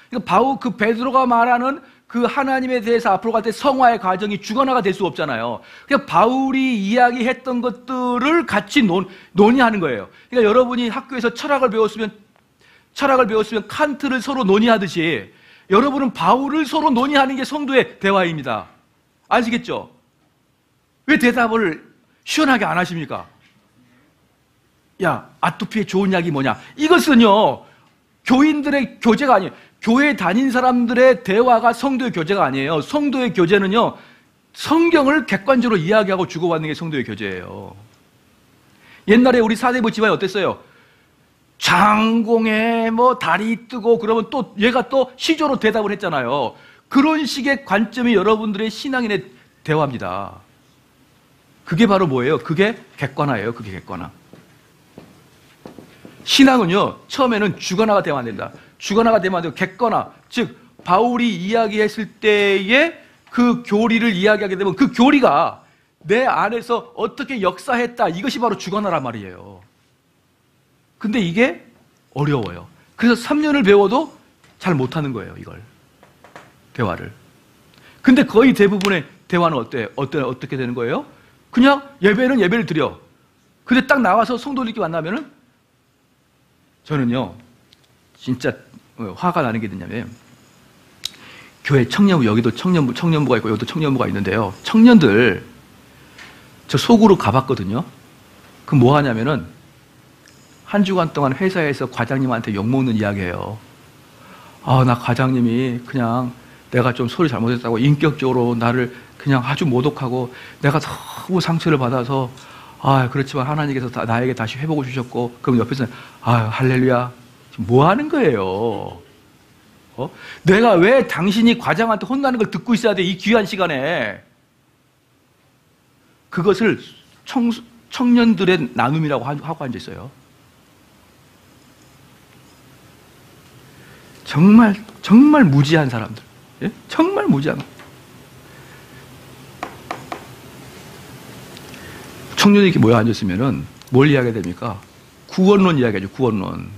그러니까 베드로가 말하는 그 하나님에 대해서 앞으로 갈 때 성화의 과정이 주관화가 될 수 없잖아요. 그러니까 바울이 이야기했던 것들을 같이 논의하는 거예요. 그러니까 여러분이 학교에서 철학을 배웠으면 칸트를 서로 논의하듯이 여러분은 바울을 서로 논의하는 게 성도의 대화입니다. 아시겠죠? 왜 대답을 시원하게 안 하십니까? 야, 아토피에 좋은 약이 뭐냐? 이것은요, 교인들의 교제가 아니에요. 교회 다닌 사람들의 대화가 성도의 교제가 아니에요. 성도의 교제는요, 성경을 객관적으로 이야기하고 주고받는 게 성도의 교제예요. 옛날에 우리 사대부 집안이 어땠어요? 장공에 뭐 다리 뜨고 그러면 또 얘가 또 시조로 대답을 했잖아요. 그런 식의 관점이 여러분들의 신앙인의 대화입니다. 그게 바로 뭐예요? 그게 객관화예요. 그게 객관화. 신앙은요, 처음에는 주관화가 되면 안 된다. 주관화가 되면 안 되고 객관화, 즉 바울이 이야기했을 때의 그 교리를 이야기하게 되면 그 교리가 내 안에서 어떻게 역사했다, 이것이 바로 주관화란 말이에요. 근데 이게 어려워요. 그래서 3년을 배워도 잘 못하는 거예요, 이걸. 대화를. 근데 거의 대부분의 대화는 어떻게 되는 거예요? 그냥 예배는 예배를 드려. 근데 딱 나와서 성도들끼리 만나면은 저는요, 진짜 화가 나는 게 있냐면, 교회 청년부, 여기도 청년부가 있고, 여기도 청년부가 있는데요. 청년들, 저 속으로 가봤거든요. 그럼 뭐 하냐면은, 한 주간 동안 회사에서 과장님한테 욕먹는 이야기예요. 아, 나 과장님이 그냥 내가 좀 소리 잘못했다고 인격적으로 나를 그냥 아주 모독하고 내가 너무 상처를 받아서 아, 그렇지만 하나님께서 나에게 다시 회복을 주셨고, 그럼 옆에서는 아, 할렐루야. 지금 뭐 하는 거예요? 내가 왜 당신이 과장한테 혼나는 걸 듣고 있어야 돼, 이 귀한 시간에? 그것을 청년들의 나눔이라고 하고 앉아 있어요. 정말 무지한 사람들. 예? 정말 무지한. 청년이 이렇게 모여 앉았으면은 뭘 이야기해야 됩니까? 구원론 이야기하죠, 구원론.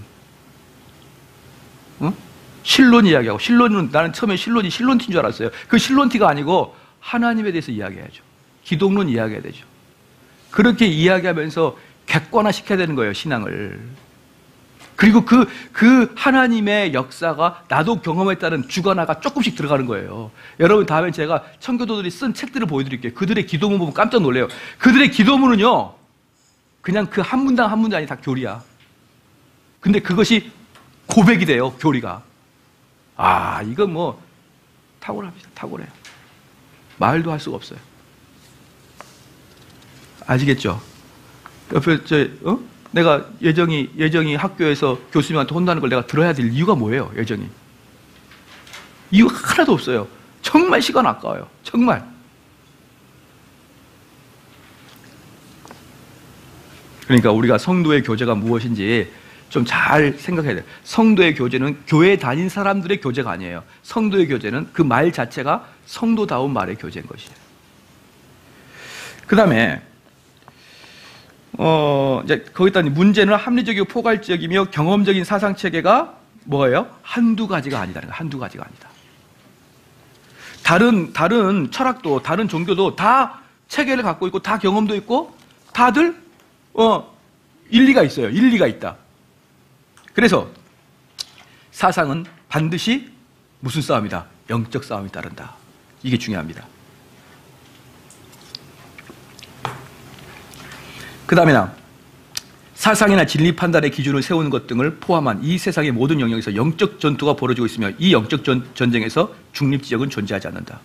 신론 이야기하고, 신론은, 나는 처음에 신론이 신론티인 줄 알았어요. 그 신론티가 아니고 하나님에 대해서 이야기해야죠. 기독론 이야기해야 되죠. 그렇게 이야기하면서 객관화 시켜야 되는 거예요, 신앙을. 그리고 그 하나님의 역사가 나도 경험했다는 주관화가 조금씩 들어가는 거예요. 여러분, 다음에 제가 청교도들이 쓴 책들을 보여드릴게요. 그들의 기도문 보면 깜짝 놀래요. 그들의 기도문은요, 그냥 그 한 문장 한 문장이 다 교리야. 근데 그것이 고백이 돼요, 교리가. 아, 이건 뭐 탁월합니다. 탁월해요. 말도 할 수가 없어요. 아시겠죠? 옆에 내가 예정이 학교에서 교수님한테 혼나는 걸 내가 들어야 될 이유가 뭐예요, 예정이? 이유가 하나도 없어요. 정말 시간 아까워요. 정말. 그러니까 우리가 성도의 교제가 무엇인지 좀 잘 생각해야 돼요. 성도의 교제는 교회 다닌 사람들의 교제가 아니에요. 성도의 교제는 그 말 자체가 성도다운 말의 교제인 것이에요. 그 다음에 이제 거기다 문제는 합리적이고 포괄적이며 경험적인 사상 체계가 뭐예요? 한두 가지가 아니다는 거예요. 한두 가지가 아니다. 다른 철학도, 다른 종교도 다 체계를 갖고 있고, 다 경험도 있고, 다들 일리가 있어요. 일리가 있다. 그래서 사상은 반드시 무슨 싸움이다? 영적 싸움이 따른다. 이게 중요합니다. 그 다음에 사상이나 진리 판단의 기준을 세우는 것 등을 포함한 이 세상의 모든 영역에서 영적 전투가 벌어지고 있으며 이 영적 전쟁에서 중립지역은 존재하지 않는다.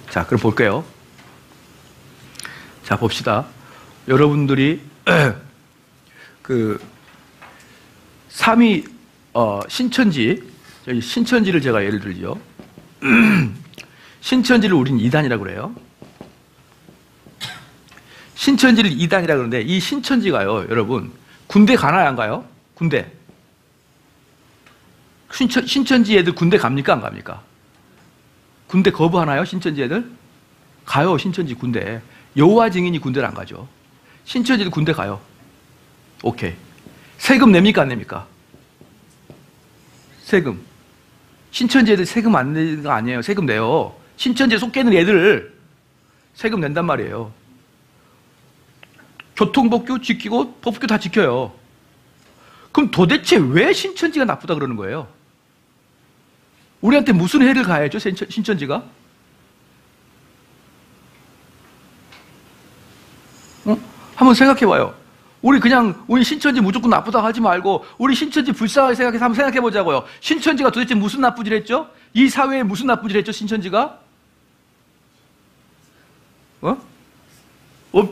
자, 그럼 볼게요. 자, 봅시다. 여러분들이 그 3위 신천지를 제가 예를 들죠. 신천지를 우리는 이단이라고 그래요. 신천지를 이단이라고 그러는데, 이 신천지가요, 여러분, 군대 가나요, 안 가요? 군대. 신천지 애들 군대 갑니까, 안 갑니까? 군대 거부하나요, 신천지 애들? 가요, 신천지 군대. 여호와 증인이 군대를 안 가죠. 신천지도 군대 가요. 오케이. 세금 냅니까, 안 냅니까? 세금. 신천지 애들 세금 안 내는 거 아니에요. 세금 내요. 신천지에 속해 있는 애들 세금 낸단 말이에요. 교통법규 지키고 법규 다 지켜요. 그럼 도대체 왜 신천지가 나쁘다 그러는 거예요? 우리한테 무슨 해를 가해죠, 신천지가? 한번 생각해봐요. 우리 신천지 무조건 나쁘다 하지 말고, 우리 신천지 불쌍하게 생각해서 한번 생각해보자고요. 신천지가 도대체 무슨 나쁜 일 했죠? 이 사회에 무슨 나쁜 일 했죠, 신천지가?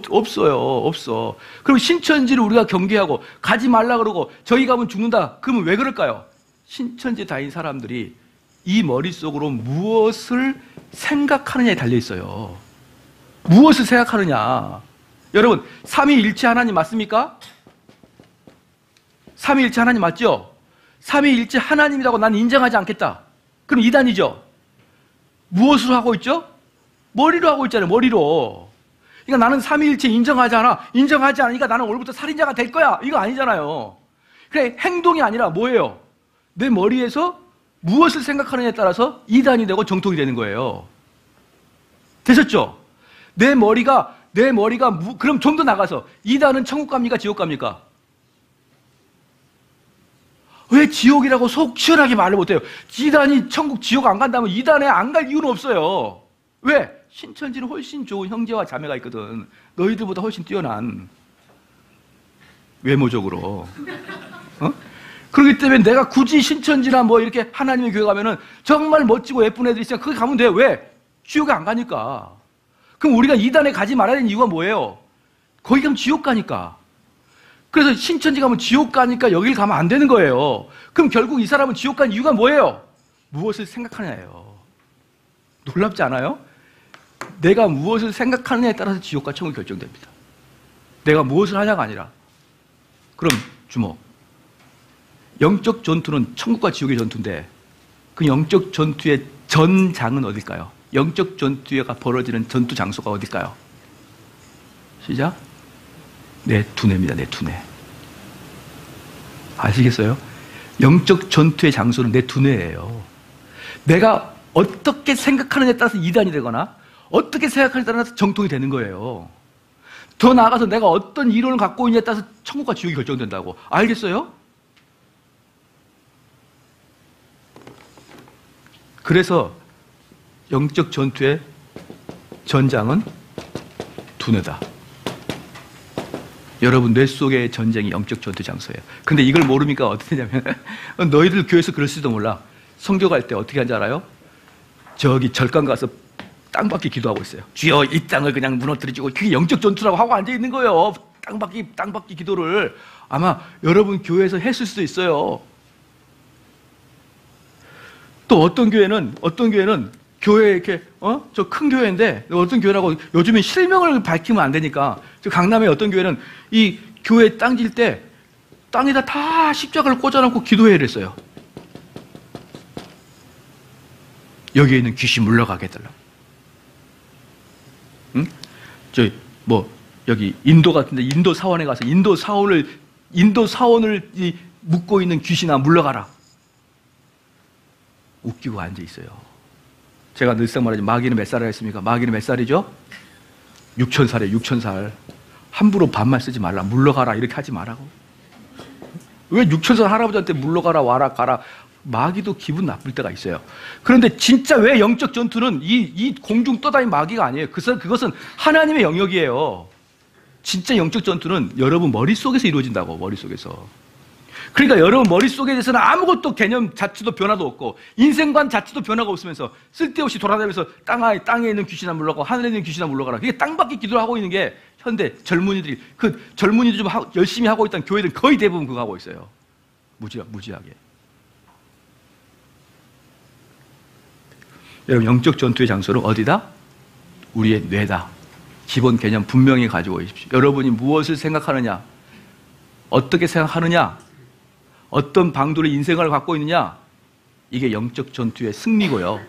없어요. 없어. 그럼 신천지를 우리가 경계하고 가지 말라 그러고 저희 가면 죽는다. 그러면 왜 그럴까요? 신천지 다닌 사람들이 이 머릿속으로 무엇을 생각하느냐에 달려 있어요. 무엇을 생각하느냐. 여러분, 삼위일체 하나님 맞습니까? 삼위일체 하나님 맞죠? 삼위일체 하나님이라고 난 인정하지 않겠다. 그럼 이단이죠. 무엇으로 하고 있죠? 머리로 하고 있잖아요. 머리로. 그러니까 나는 삼위일체 인정하지 않으니까 나는 오늘부터 살인자가 될 거야. 이거 아니잖아요. 그래, 행동이 아니라 뭐예요? 내 머리에서 무엇을 생각하느냐에 따라서 이단이 되고 정통이 되는 거예요. 되셨죠? 내 머리가 그럼 좀 더 나가서 이단은 천국 갑니까? 지옥 갑니까? 왜 지옥이라고 속 시원하게 말을 못해요? 이단이 천국 지옥 안 간다면 이단에 안 갈 이유는 없어요. 왜? 신천지는 훨씬 좋은 형제와 자매가 있거든. 너희들보다 훨씬 뛰어난 외모적으로. 그렇기 때문에 내가 굳이 신천지나 뭐 이렇게 하나님의 교회 가면은 정말 멋지고 예쁜 애들이 있으니까 거기 가면 돼. 왜? 지옥에 안 가니까. 그럼 우리가 이단에 가지 말아야 되는 이유가 뭐예요? 거기 가면 지옥 가니까. 그래서 신천지 가면 지옥 가니까 여길 가면 안 되는 거예요. 그럼 결국 이 사람은 지옥 간 이유가 뭐예요? 무엇을 생각하느냐예요. 놀랍지 않아요? 내가 무엇을 생각하느냐에 따라서 지옥과 천국이 결정됩니다. 내가 무엇을 하냐가 아니라. 그럼 주목. 영적 전투는 천국과 지옥의 전투인데 그 영적 전투의 전장은 어딜까요? 영적 전투가 벌어지는 전투 장소가 어딜까요? 시작. 내 두뇌입니다. 내 두뇌. 아시겠어요? 영적 전투의 장소는 내 두뇌예요. 내가 어떻게 생각하느냐에 따라서 이단이 되거나 어떻게 생각하느냐에 따라서 정통이 되는 거예요. 더 나아가서 내가 어떤 이론을 갖고 있느냐에 따라서 천국과 지옥이 결정된다고. 알겠어요? 그래서 영적 전투의 전장은 두뇌다. 여러분 뇌 속의 전쟁이 영적 전투 장소예요. 근데 이걸 모르니까 어떻게 되냐면 너희들 교회에서 그럴지도 몰라. 성교 갈 때 어떻게 하는지 알아요? 저기 절간 가서 땅받기 기도하고 있어요. 주여 이 땅을 그냥 무너뜨리고. 그게 영적 전투라고 하고 앉아 있는 거예요. 땅받기 기도를. 아마 여러분 교회에서 했을 수도 있어요. 또 어떤 교회는 교회 이렇게 저 큰 교회인데 어떤 교회라고 요즘엔 실명을 밝히면 안 되니까 저 강남의 어떤 교회는 이 교회 땅 질 때 땅에다 다 십자가를 꽂아놓고 기도회를 했어요. 여기에 있는 귀신 물러가게 해달라고. 응? 여기 인도 같은데 인도 사원에 가서 인도 사원을 묶고 있는 귀신아 물러가라. 웃기고 앉아 있어요. 제가 늘상 말하지 마귀는 몇 살이라 했습니까? 마귀는 몇 살이죠? 6,000살이에요. 6,000살. 함부로 반말 쓰지 말라. 물러가라 이렇게 하지 말라고. 왜 6,000살 할아버지한테 물러가라 와라 가라. 마귀도 기분 나쁠 때가 있어요. 그런데 진짜 왜 영적 전투는 이 공중 떠다니는 마귀가 아니에요. 그것은 하나님의 영역이에요. 진짜 영적 전투는 여러분 머릿속에서 이루어진다고. 머릿속에서. 그러니까 여러분 머릿속에 대해서는 아무것도 개념 자체도 변화도 없고 인생관 자체도 변화가 없으면서 쓸데없이 돌아다니면서 땅에 있는 귀신아 물러가고 하늘에 있는 귀신아 물러가라. 그게 땅밖에 기도를 하고 있는 게 현대 젊은이들이 젊은이들 좀 열심히 하고 있던 교회들 거의 대부분 그거 하고 있어요. 무지하게. 여러분 영적 전투의 장소는 어디다? 우리의 뇌다. 기본 개념 분명히 가지고 계십시오. 여러분이 무엇을 생각하느냐, 어떻게 생각하느냐, 어떤 방도의 인생을 갖고 있느냐, 이게 영적 전투의 승리고요.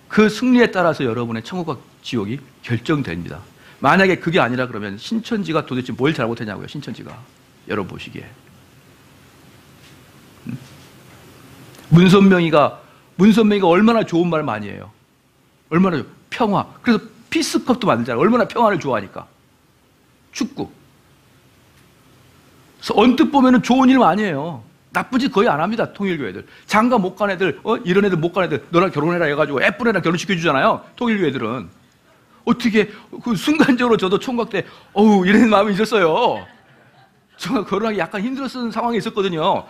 그 승리에 따라서 여러분의 천국과 지옥이 결정됩니다. 만약에 그게 아니라 그러면 신천지가 도대체 뭘 잘못했냐고요. 신천지가 여러분 보시기에. 문선명이가 얼마나 좋은 말 많이 해요. 얼마나 평화. 그래서 피스컵도 만들잖아요. 얼마나 평화를 좋아하니까. 축구. 그래서 언뜻 보면은 좋은 일 많이 해요. 나쁜 짓 거의 안 합니다. 통일교 애들. 장가 못 간 애들, 이런 애들 못 간 애들, 너랑 결혼해라 해가지고 예쁜 애랑 결혼시켜주잖아요. 통일교 애들은. 어떻게, 그 순간적으로 저도 총각 때, 이런 마음이 있었어요. 제가 결혼하기 약간 힘들었던 상황이 있었거든요.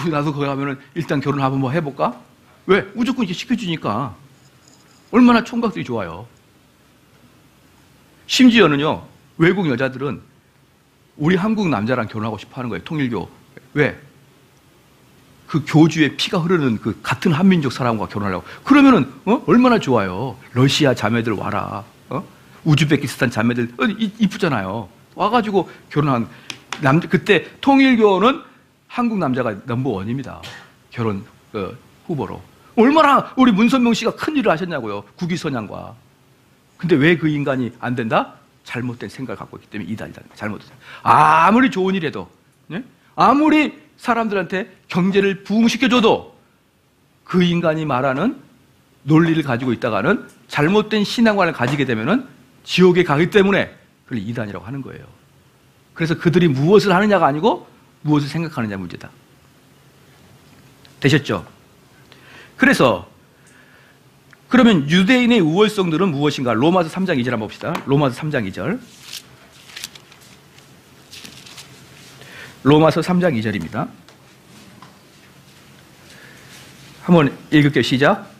나도 거기 가면은 일단 결혼 한번 해볼까? 왜? 무조건 이렇게 시켜주니까. 얼마나 총각들이 좋아요. 심지어는요, 외국 여자들은 우리 한국 남자랑 결혼하고 싶어 하는 거예요. 통일교. 왜? 그 교주의 피가 흐르는 그 같은 한민족 사람과 결혼하려고. 그러면은, 얼마나 좋아요. 러시아 자매들 와라. 우즈베키스탄 자매들, 이쁘잖아요. 와가지고 결혼한, 그때 통일교는 한국 남자가 넘버원입니다. 결혼, 후보로. 얼마나 우리 문선명 씨가 큰 일을 하셨냐고요. 국위선양과. 근데 왜 그 인간이 안 된다? 잘못된 생각을 갖고 있기 때문에 이다. 잘못된 생각. 아무리 좋은 일해도, 네? 아무리 사람들한테 경제를 부흥시켜줘도 그 인간이 말하는 논리를 가지고 있다가는 잘못된 신앙관을 가지게 되면은 지옥에 가기 때문에 그걸 이단이라고 하는 거예요. 그래서 그들이 무엇을 하느냐가 아니고 무엇을 생각하느냐 문제다. 되셨죠? 그래서 그러면 유대인의 우월성들은 무엇인가? 로마서 3장 2절 한번 봅시다. 로마서 3장 2절. 로마서 3장 2절입니다. 한번 읽을게요. 시작.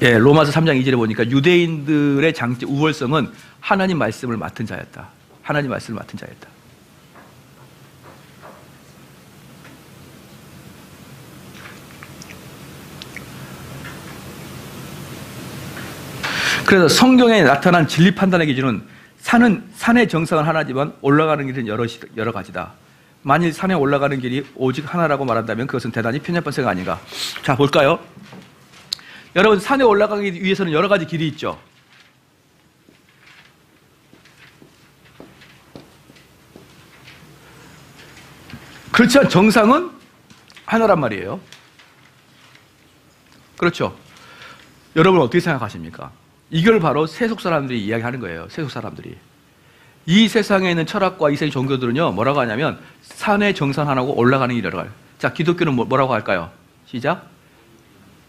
예, 로마서 3장 2절에 보니까 유대인들의 장점, 우월성은 하나님 말씀을 맡은 자였다. 하나님 말씀을 맡은 자였다. 그래서 성경에 나타난 진리 판단의 기준은 산의 정상은 하나지만 올라가는 길은 여러 가지다. 만일 산에 올라가는 길이 오직 하나라고 말한다면 그것은 대단히 편협한 생각 아닌가. 자, 볼까요? 여러분, 산에 올라가기 위해서는 여러 가지 길이 있죠. 그렇지만 정상은 하나란 말이에요. 그렇죠? 여러분 어떻게 생각하십니까? 이걸 바로 세속 사람들이 이야기하는 거예요. 세속 사람들이. 이 세상에 있는 철학과 이 세상 종교들은요, 뭐라고 하냐면 산의 정상 하나고 올라가는 길이 여러 가지. 자, 기독교는 뭐라고 할까요? 시작.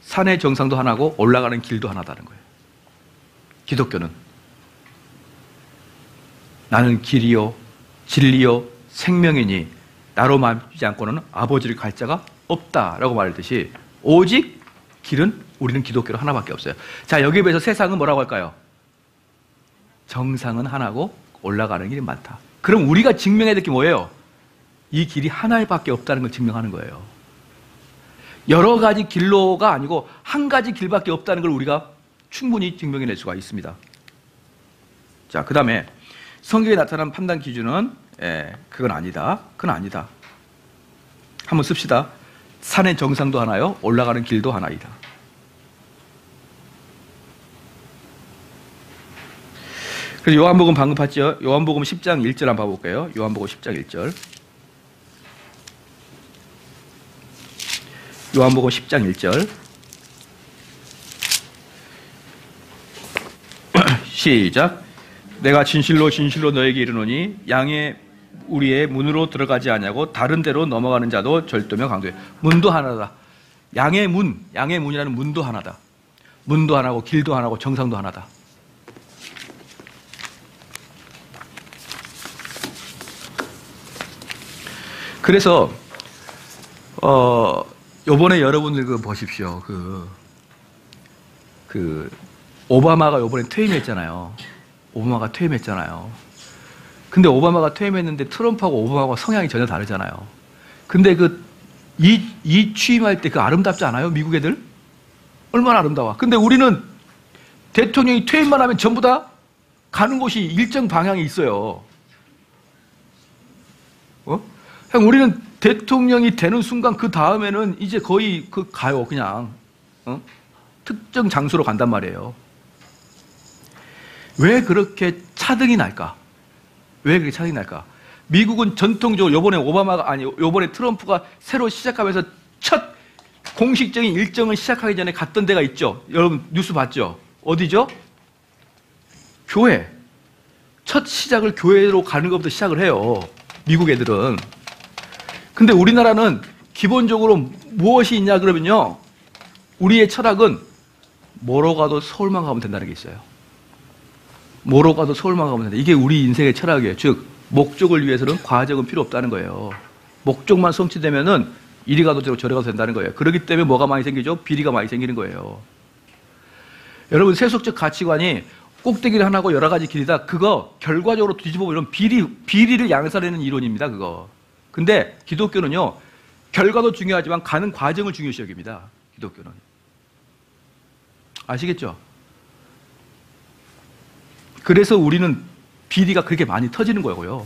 산의 정상도 하나고 올라가는 길도 하나다는 거예요. 기독교는 나는 길이요 진리요 생명이니 나로 말미지 않고는 아버지를 갈 자가 없다라고 말했듯이 오직 길은 우리는 기독교로 하나밖에 없어요. 자, 여기에 비해서 세상은 뭐라고 할까요? 정상은 하나고 올라가는 길이 많다. 그럼 우리가 증명해야 될 게 뭐예요? 이 길이 하나밖에 없다는 걸 증명하는 거예요. 여러 가지 길로가 아니고 한 가지 길밖에 없다는 걸 우리가 충분히 증명해낼 수가 있습니다. 자, 그 다음에 성경에 나타난 판단 기준은 그건 아니다. 그건 아니다. 한번 씁시다. 산의 정상도 하나요. 올라가는 길도 하나이다. 그래서 요한복음 방금 봤죠? 요한복음 10장 1절 한번 봐볼게요. 요한복음 10장 1절. 요한복음 10장 1절. 시작. 내가 진실로 진실로 너에게 이르노니 양의 우리의 문으로 들어가지 아니하고 다른 데로 넘어가는 자도 절도며 강도예요. 문도 하나다. 양의 문이라는 문도 하나다. 문도 하나고 길도 하나고 정상도 하나다. 그래서 요번에 여러분들 보십시오. 오바마가 요번에 퇴임했잖아요. 오바마가 퇴임했잖아요. 근데 오바마가 퇴임했는데 트럼프하고 오바마가 성향이 전혀 다르잖아요. 근데 이 취임할 때 아름답지 않아요? 미국 애들? 얼마나 아름다워. 근데 우리는 대통령이 퇴임만 하면 전부 다 가는 곳이 일정 방향이 있어요. 우리는 대통령이 되는 순간 그 다음에는 이제 거의 가요. 그냥 특정 장소로 간단 말이에요. 왜 그렇게 차등이 날까? 왜 그렇게 차등이 날까? 미국은 전통적으로 요번에 트럼프가 새로 시작하면서 첫 공식적인 일정을 시작하기 전에 갔던 데가 있죠. 여러분 뉴스 봤죠? 어디죠? 교회. 첫 시작을 교회로 가는 것부터 시작을 해요. 미국 애들은. 근데 우리나라는 기본적으로 무엇이 있냐 그러면요, 우리의 철학은 뭐로 가도 서울만 가면 된다는 게 있어요. 뭐로 가도 서울만 가면 된다. 이게 우리 인생의 철학이에요. 즉 목적을 위해서는 과정은 필요 없다는 거예요. 목적만 성취되면은 이리 가도 되고 저리 가도 된다는 거예요. 그렇기 때문에 뭐가 많이 생기죠? 비리가 많이 생기는 거예요. 여러분, 세속적 가치관이 꼭대기를 하나고 여러 가지 길이다. 그거 결과적으로 뒤집어 보면 비리를 양산하는 이론입니다. 그거. 근데 기독교는요, 결과도 중요하지만 가는 과정을 중요시 여깁니다. 기독교는. 아시겠죠? 그래서 우리는 비리가 그렇게 많이 터지는 거고요.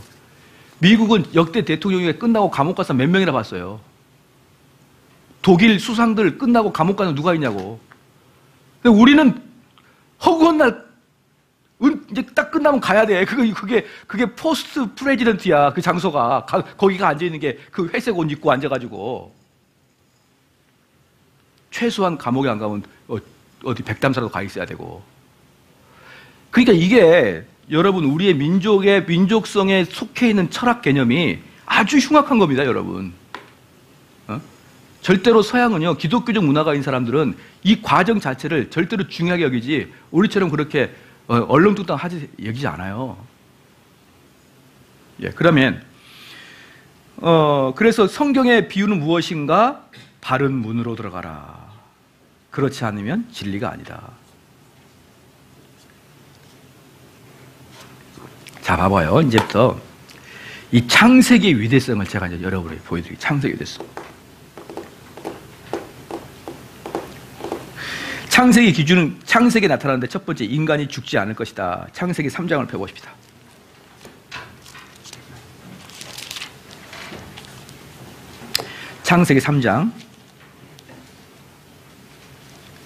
미국은 역대 대통령이 끝나고 감옥 가서 몇 명이나 봤어요. 독일 수상들 끝나고 감옥 가는 누가 있냐고. 근데 우리는 허구한 날 이제 딱 끝나면 가야 돼. 그게 포스트 프레지던트야. 그 장소가. 거기가 앉아있는 게 그 회색 옷 입고 앉아가지고. 최소한 감옥에 안 가면 어디 백담사라도 가 있어야 되고. 그러니까 이게 여러분, 우리의 민족의 민족성에 속해 있는 철학 개념이 아주 흉악한 겁니다, 여러분. 절대로 서양은요, 기독교적 문화가 있는 사람들은 이 과정 자체를 절대로 중요하게 여기지 우리처럼 그렇게 얼렁뚱땅 여기지 않아요. 예, 그러면 그래서 성경의 비유는 무엇인가? 바른 문으로 들어가라. 그렇지 않으면 진리가 아니다. 자, 봐봐요. 이제부터 이 창세기의 위대성을 제가 이제 여러분에게 보여드릴게요. 창세기 위대성. 창세기 기준은 창세기에 나타나는데 첫 번째, 인간이 죽지 않을 것이다. 창세기 3장을 펴보십시다. 창세기 3장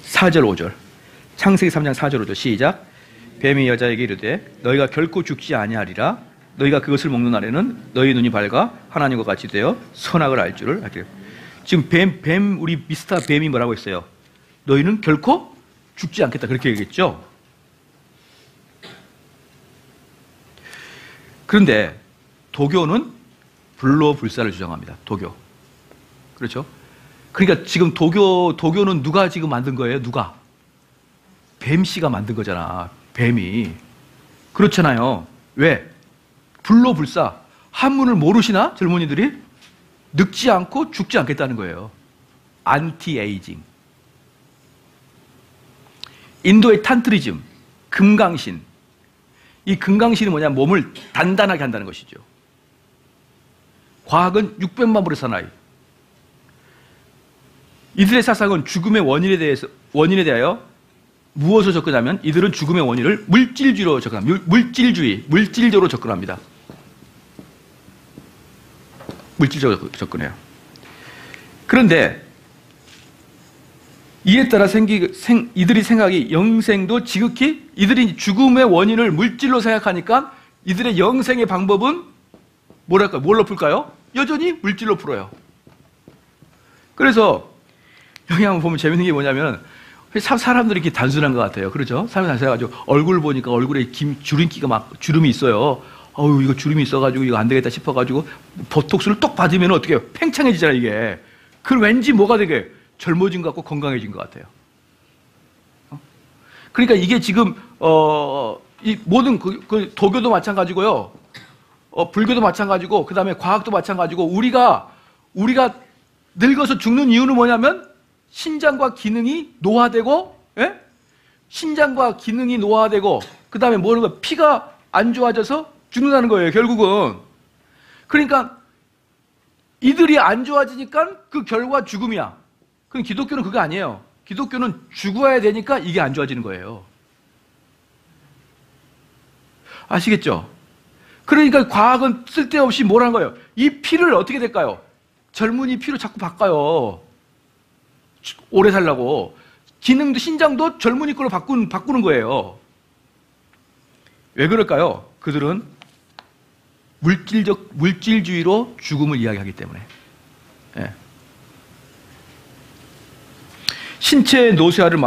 4절 5절. 창세기 3장 4절 5절 시작. 뱀이 여자에게 이르되 너희가 결코 죽지 아니하리라. 너희가 그것을 먹는 날에는 너희 눈이 밝아 하나님과 같이 되어 선악을 알 줄을 알게. 지금 뱀 우리 미스터 뱀이 뭐라고 했어요? 너희는 결코 죽지 않겠다. 그렇게 얘기했죠. 그런데 도교는 불로불사를 주장합니다. 도교. 그렇죠? 그러니까 지금 도교는 누가 지금 만든 거예요? 누가? 뱀씨가 만든 거잖아. 뱀이. 그렇잖아요. 왜? 불로불사. 한문을 모르시나? 젊은이들이? 늙지 않고 죽지 않겠다는 거예요. 안티에이징. 인도의 탄트리즘, 금강신. 이 금강신이 뭐냐? 몸을 단단하게 한다는 것이죠. 과학은 600만 불의 사나이. 이들의 사상은 죽음의 원인에 대하여 무엇을 접근하면 이들은 죽음의 원인을 물질주의로 접근합니다. 물질적으로 접근합니다. 물질적으로 접근해요. 그런데 이에 따라 이들이 생각이 영생도 지극히 이들이 죽음의 원인을 물질로 생각하니까 이들의 영생의 방법은 뭘로 풀까요? 여전히 물질로 풀어요. 그래서 여기 한번 보면 재밌는 게 뭐냐면 사람들이 이렇게 단순한 것 같아요. 그렇죠? 사람이 단순해가지고 얼굴 보니까 얼굴에 주름기가 막 주름이 있어요. 이거 주름이 있어가지고 이거 안 되겠다 싶어가지고 보톡스를 똑 받으면 어떻게 해요? 팽창해지잖아요, 이게. 그럼 왠지 뭐가 되게 젊어진 것 같고 건강해진 것 같아요. 그러니까 이게 지금 이 모든 도교도 마찬가지고요, 불교도 마찬가지고, 그 다음에 과학도 마찬가지고, 우리가 늙어서 죽는 이유는 뭐냐면 신장과 기능이 노화되고, 예? 신장과 기능이 노화되고, 그 다음에 뭐는 피가 안 좋아져서 죽는다는 거예요, 결국은. 그러니까 이들이 안 좋아지니까 그 결과 죽음이야. 그럼 기독교는 그거 아니에요. 기독교는 죽어야 되니까 이게 안 좋아지는 거예요. 아시겠죠? 그러니까 과학은 쓸데없이 뭐라는 거예요? 이 피를 어떻게 될까요? 젊은이 피로 자꾸 바꿔요. 오래 살라고. 기능도, 신장도 젊은이 걸로 바꾸는 거예요. 왜 그럴까요? 그들은 물질주의로 죽음을 이야기하기 때문에. 예. 신체의 노쇠화를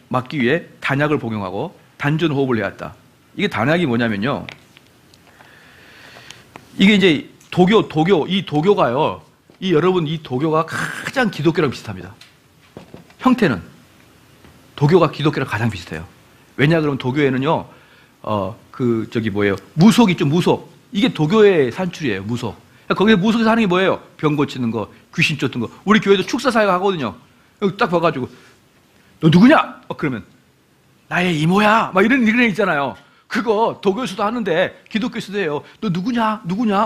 막기 위해 단약을 복용하고 단전호흡을 해왔다. 이게 단약이 뭐냐면요, 이게 이제 이 도교가요. 여러분, 이 도교가 가장 기독교랑 비슷합니다. 형태는. 도교가 기독교랑 가장 비슷해요. 왜냐, 그러면 도교에는요, 무속 있죠, 무속. 이게 도교의 산출이에요, 무속. 거기에 무속에서 하는 게 뭐예요? 병 고치는 거, 귀신 쫓는 거. 우리 교회도 축사사역 하거든요. 여기 딱 봐가지고, 너 누구냐? 그러면, 나의 이모야. 막 이런 애 있잖아요. 그거 도교에서도 하는데, 기독교에서도 해요. 너 누구냐?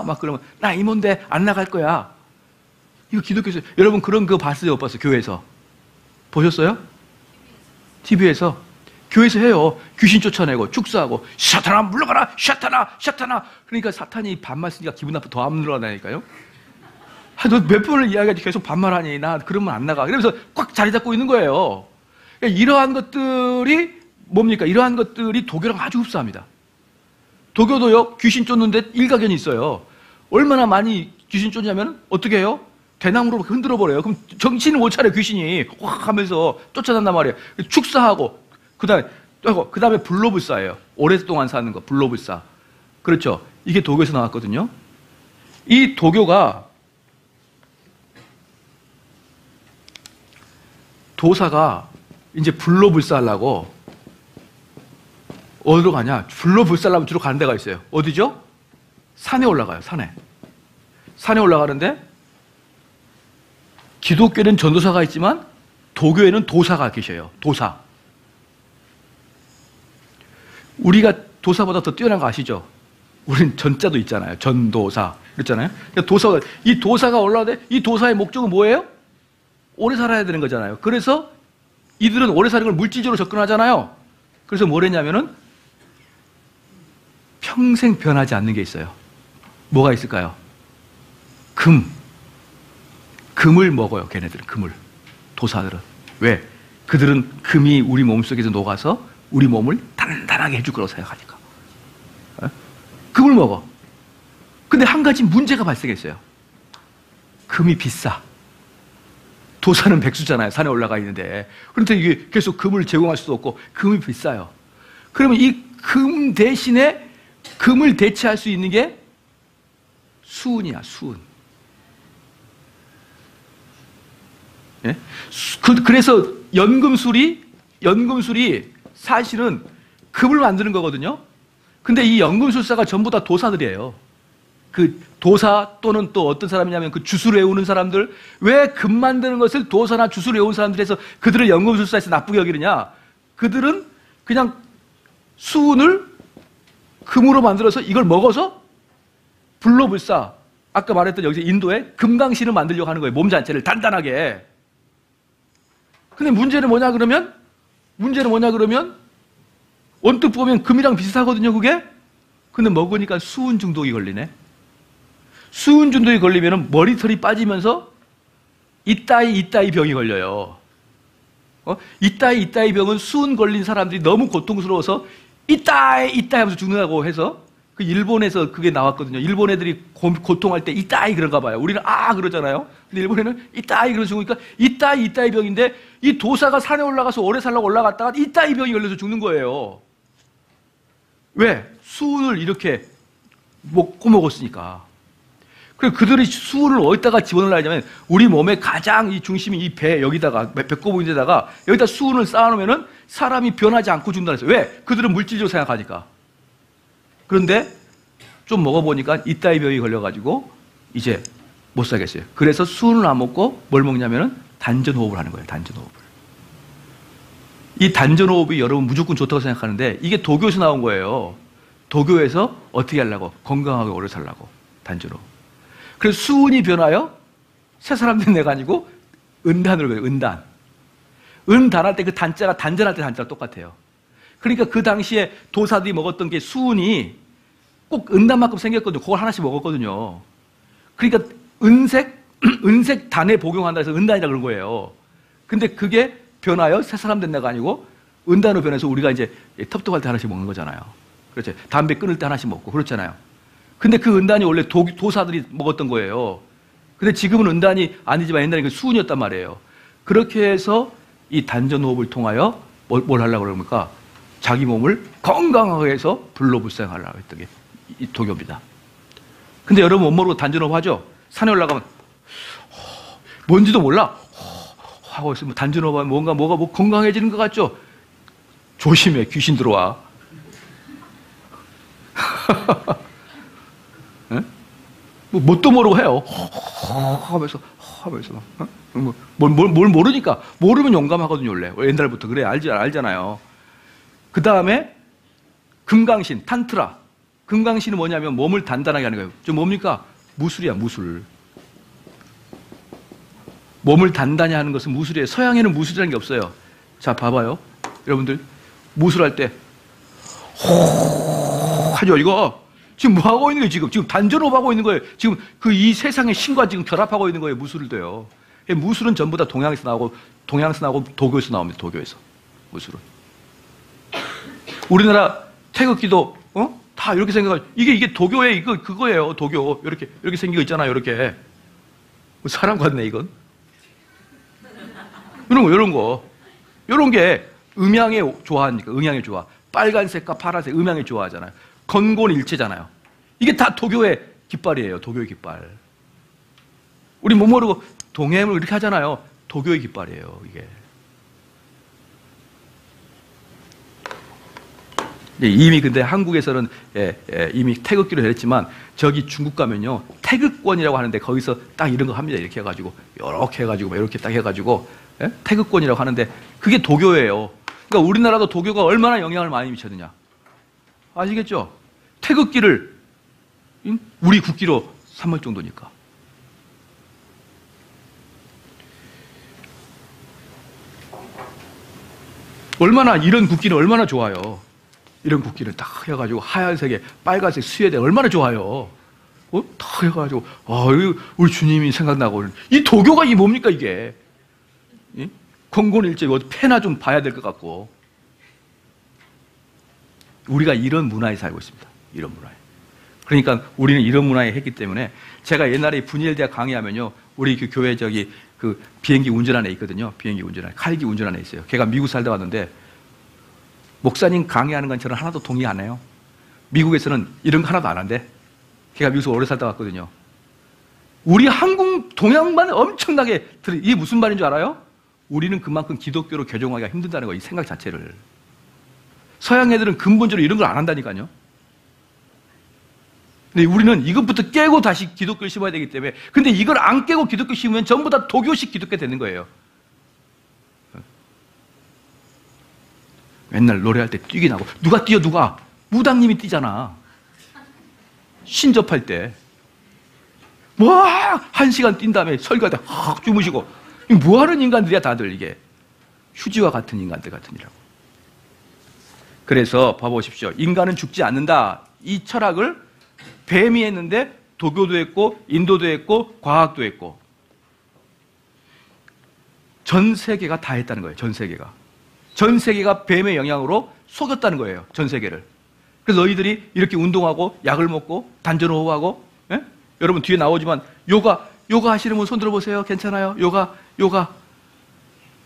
막 그러면, 나 이모인데 안 나갈 거야. 이거 기독교에서, 여러분 그런 거 봤어요? 못 봤어요? 교회에서? 보셨어요? TV에서? 교회에서 해요. 귀신 쫓아내고, 축사하고, 사탄아, 물러가라! 사탄아! 그러니까 사탄이 반말 쓰니까 기분 나빠 더 안 물러가다니까요. 너 몇 번을 이야기하지 계속 반말하니? 나 그러면 안 나가. 이러면서 꽉 자리 잡고 있는 거예요. 그러니까 이러한 것들이 뭡니까? 이러한 것들이 도교랑 아주 흡사합니다. 도교도요, 귀신 쫓는데 일가견이 있어요. 얼마나 많이 귀신 쫓냐면, 어떻게 해요? 대나무로 흔들어 버려요. 그럼 정신을 못 차려, 귀신이. 확 하면서 쫓아난단 말이에요. 축사하고, 그 다음에 불로불사예요. 오랫동안 사는 거, 불로불사. 그렇죠. 이게 도교에서 나왔거든요. 이 도교가, 도사가 이제 불로불사하려고 어디로 가냐? 불로불사하려면 주로 가는 데가 있어요. 어디죠? 산에 올라가요, 산에. 산에 올라가는데, 기독교는 전도사가 있지만, 도교에는 도사가 계셔요. 도사. 우리가 도사보다 더 뛰어난 거 아시죠? 우린 전자도 있잖아요. 전도사. 그렇잖아요? 이 도사가 올라오는데, 이 도사의 목적은 뭐예요? 오래 살아야 되는 거잖아요. 그래서 이들은 오래 사는 걸 물질적으로 접근하잖아요. 그래서 뭘 했냐면은 평생 변하지 않는 게 있어요. 뭐가 있을까요? 금을 먹어요. 걔네들은 금을. 도사들은. 왜? 그들은 금이 우리 몸속에서 녹아서 우리 몸을 단단하게 해줄 거라고 생각하니까. 금을 먹어. 근데 한 가지 문제가 발생했어요. 금이 비싸. 도사는 백수잖아요. 산에 올라가 있는데. 그런데 이게 계속 금을 제공할 수도 없고 금이 비싸요. 그러면 이 금 대신에 금을 대체할 수 있는 게 수은이야, 수은. 예? 그래서 연금술이 사실은 금을 만드는 거거든요. 근데 이 연금술사가 전부 다 도사들이에요. 그 도사 또는 또 어떤 사람이냐면 그 주술을 외우는 사람들. 왜 금 만드는 것을 도사나 주술을 외우는 사람들이 해서 그들을 연금술사에서 나쁘게 여기느냐? 그들은 그냥 수은을 금으로 만들어서 이걸 먹어서 불로불사, 아까 말했던 여기서 인도에 금강신을 만들려고 하는 거예요. 몸 자체를 단단하게. 근데 문제는 뭐냐 그러면 언뜻 보면 금이랑 비슷하거든요, 그게? 근데 먹으니까 수은 중독이 걸리네. 수은 중독이 걸리면 머리털이 빠지면서 이따이 병이 걸려요. 이따이 병은 수은 걸린 사람들이 너무 고통스러워서 이따이 하면서 죽는다고 해서 그 일본에서 그게 나왔거든요. 일본 애들이 고통할 때 이따이 그런가 봐요. 우리는 그러잖아요. 근데 일본에는 이따이 그러서 죽으니까 이따이 병인데 이 도사가 산에 올라가서 오래 살려고 올라갔다가 이따이 병이 걸려서 죽는 거예요. 왜? 수은을 이렇게 먹었으니까. 그래서 그들이 수은을 어디다가 집어넣으려면 우리 몸의 가장 이 중심이 이 배 여기다가 배꼽인데다가 여기다 수은을 쌓아놓으면 사람이 변하지 않고 죽는다 그랬어요. 왜? 그들은 물질적으로 생각하니까. 그런데 좀 먹어보니까 이따위 병이 걸려가지고 이제 못 살겠어요. 그래서 수은을 안 먹고 뭘 먹냐면은 단전호흡을 하는 거예요. 단전호흡을. 이 단전호흡이 여러분 무조건 좋다고 생각하는데 이게 도교에서 나온 거예요. 도교에서 어떻게 하려고? 건강하게 오래 살라고. 단전호흡. 그래서 수은이 변하여 새 사람 된 내가 아니고 은단으로 그래요. 은단. 은단할 때 그 단자가 단전할 때 단자가 똑같아요. 그러니까 그 당시에 도사들이 먹었던 게 수은이 꼭 은단만큼 생겼거든요. 그걸 하나씩 먹었거든요. 그러니까 은색 단에 복용한다 해서 은단이라 그런 거예요. 근데 그게 변하여 새 사람 된 내가 아니고 은단으로 변해서 우리가 이제 텁텁할 때 하나씩 먹는 거잖아요. 그렇죠. 담배 끊을 때 하나씩 먹고 그렇잖아요. 근데 그 은단이 원래 도사들이 먹었던 거예요. 근데 지금은 은단이 아니지만 옛날에 그 수은이었단 말이에요. 그렇게 해서 이 단전호흡을 통하여 뭘 하려고 그럽니까? 자기 몸을 건강하게 해서 불로불생하려고 했던 게 이 도교입니다. 근데 여러분 못 모르고 단전호흡 하죠? 산에 올라가면 뭔지도 몰라 하고 있으면 단전호흡 하면 뭐가 뭐 건강해지는 것 같죠? 조심해, 귀신 들어와. 뭐 뭣도 모르고 해요. 하면서 뭘 모르니까. 모르면 용감하거든요, 원래. 옛날부터 그래, 알잖아요. 그 다음에 금강신, 탄트라. 금강신은 뭐냐면 몸을 단단하게 하는 거예요. 좀 뭡니까? 무술이야, 무술. 몸을 단단히 하는 것은 무술이에요. 서양에는 무술이라는 게 없어요. 자, 봐봐요. 여러분들, 무술할 때 하죠, 이거. 지금 뭐 하고 있는 거예요, 지금 단전호흡 하고 있는 거예요. 지금 이 세상의 신과 지금 결합하고 있는 거예요, 무술을 돼요. 무술은 전부 다 동양에서 나오고 도교에서 나옵니다, 도교에서. 무술은. 우리나라 태극기도, 다 이렇게 생겨가지고, 이게 도교의 그거예요, 도교. 이렇게 생기고 있잖아요, 이렇게. 사람 같네, 이건. 이런 거. 이런 게 음양에 좋아하니까, 음양에 좋아. 빨간색과 파란색, 음양에 좋아하잖아요. 건곤일체잖아요. 이게 다 도교의 깃발이에요. 도교의 깃발. 우리 못 모르고 동해물 이렇게 하잖아요. 도교의 깃발이에요. 이게. 이미 근데 한국에서는 이미 태극기로 했지만 저기 중국 가면요 태극권이라고 하는데 거기서 딱 이런 거 합니다. 이렇게 해가지고 이렇게 해가지고 이렇게 딱 해가지고 태극권이라고 하는데 그게 도교예요. 그러니까 우리나라도 도교가 얼마나 영향을 많이 미쳤느냐 아시겠죠? 태극기를 우리 국기로 삼을 정도니까. 얼마나 이런 국기는 얼마나 좋아요. 이런 국기를 딱 해가지고 하얀색에 빨간색 스웨덴 얼마나 좋아요. 딱 해가지고 우리 주님이 생각나고 이 도교가 이게 뭡니까 이게? 건곤일제 패나 좀 봐야 될 것 같고. 우리가 이런 문화에 살고 있습니다. 이런 문화에. 그러니까 우리는 이런 문화에 했기 때문에 제가 옛날에 분일대학 강의하면요. 우리 그 교회 그 비행기 운전하는 애 있거든요. 비행기 운전하는 칼기 운전하는 애 있어요. 걔가 미국 살다 왔는데 목사님 강의하는 건 저는 하나도 동의 안 해요. 미국에서는 이런 거 하나도 안 한대. 걔가 미국에서 오래 살다 왔거든요. 우리 한국 동양만 엄청나게 이게 무슨 말인 줄 알아요? 우리는 그만큼 기독교로 교정하기가 힘들다는 거, 이 생각 자체를. 서양 애들은 근본적으로 이런 걸 안 한다니까요. 근데 우리는 이것부터 깨고 다시 기독교를 심어야 되기 때문에. 근데 이걸 안 깨고 기독교 심으면 전부 다 도교식 기독교 되는 거예요. 맨날 노래할 때 뛰기 나고. 누가 뛰어, 누가? 무당님이 뛰잖아. 신접할 때. 와! 1시간 뛴 다음에 설교할 때 확 주무시고. 뭐 하는 인간들이야, 다들 이게. 휴지와 같은 인간들 같으니라고. 그래서 봐보십시오. 인간은 죽지 않는다. 이 철학을 뱀이 했는데 도교도 했고 인도도 했고 과학도 했고 전 세계가 다 했다는 거예요. 전 세계가. 전 세계가 뱀의 영향으로 속였다는 거예요. 전 세계를. 그래서 너희들이 이렇게 운동하고 약을 먹고 단전호흡하고 여러분 뒤에 나오지만 요가 하시는 분 손 들어보세요. 괜찮아요? 요가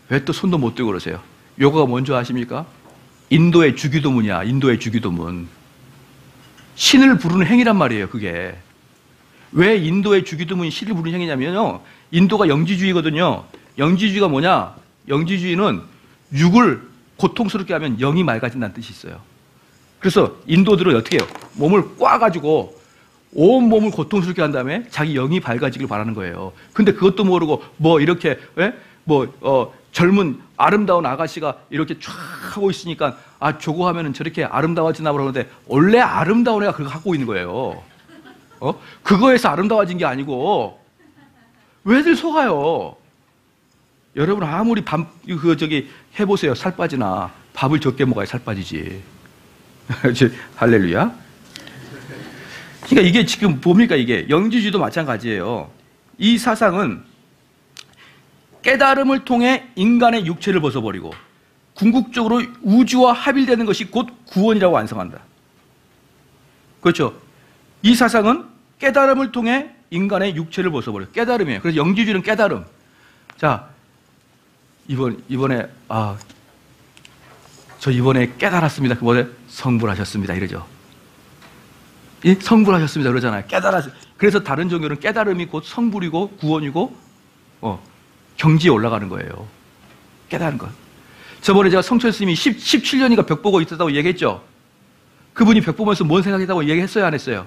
왜 또 손도 못 들고 그러세요? 요가가 뭔지 아십니까? 인도의 주기도문이야. 인도의 주기도문. 신을 부르는 행위란 말이에요. 그게. 왜 인도의 주기도문이 신을 부르는 행위냐면요. 인도가 영지주의거든요. 영지주의가 뭐냐? 영지주의는 육을 고통스럽게 하면 영이 맑아진다는 뜻이 있어요. 그래서 인도들은 어떻게 해요? 몸을 꽈가지고 온 몸을 고통스럽게 한 다음에 자기 영이 밝아지길 바라는 거예요. 근데 그것도 모르고 이렇게 젊은 아름다운 아가씨가 이렇게 쫙 하고 있으니까 저거 하면은 저렇게 아름다워지나 그러는데 원래 아름다운 애가 그거 하고 있는 거예요. 그거에서 아름다워진 게 아니고 왜들 속아요? 여러분 아무리 해보세요. 살 빠지나. 밥을 적게 먹어야 살 빠지지. 할렐루야. 그러니까 이게 지금 뭡니까 이게 영지주의도 마찬가지예요. 이 사상은 깨달음을 통해 인간의 육체를 벗어버리고 궁극적으로 우주와 합일되는 것이 곧 구원이라고 완성한다. 그렇죠? 이 사상은 깨달음을 통해 인간의 육체를 벗어버려. 깨달음이에요. 그래서 영지주의는 깨달음. 자, 이번에 저 이번에 깨달았습니다. 그번에 성불하셨습니다. 이러죠. 성불하셨습니다 그러잖아요. 그래서 다른 종교는 깨달음이 곧 성불이고 구원이고 경지에 올라가는 거예요. 깨달은 것. 저번에 제가 성철 스님이 17년인가 벽 보고 있었다고 얘기했죠. 그분이 벽 보면서 뭔 생각했다고 얘기했어요, 안 했어요?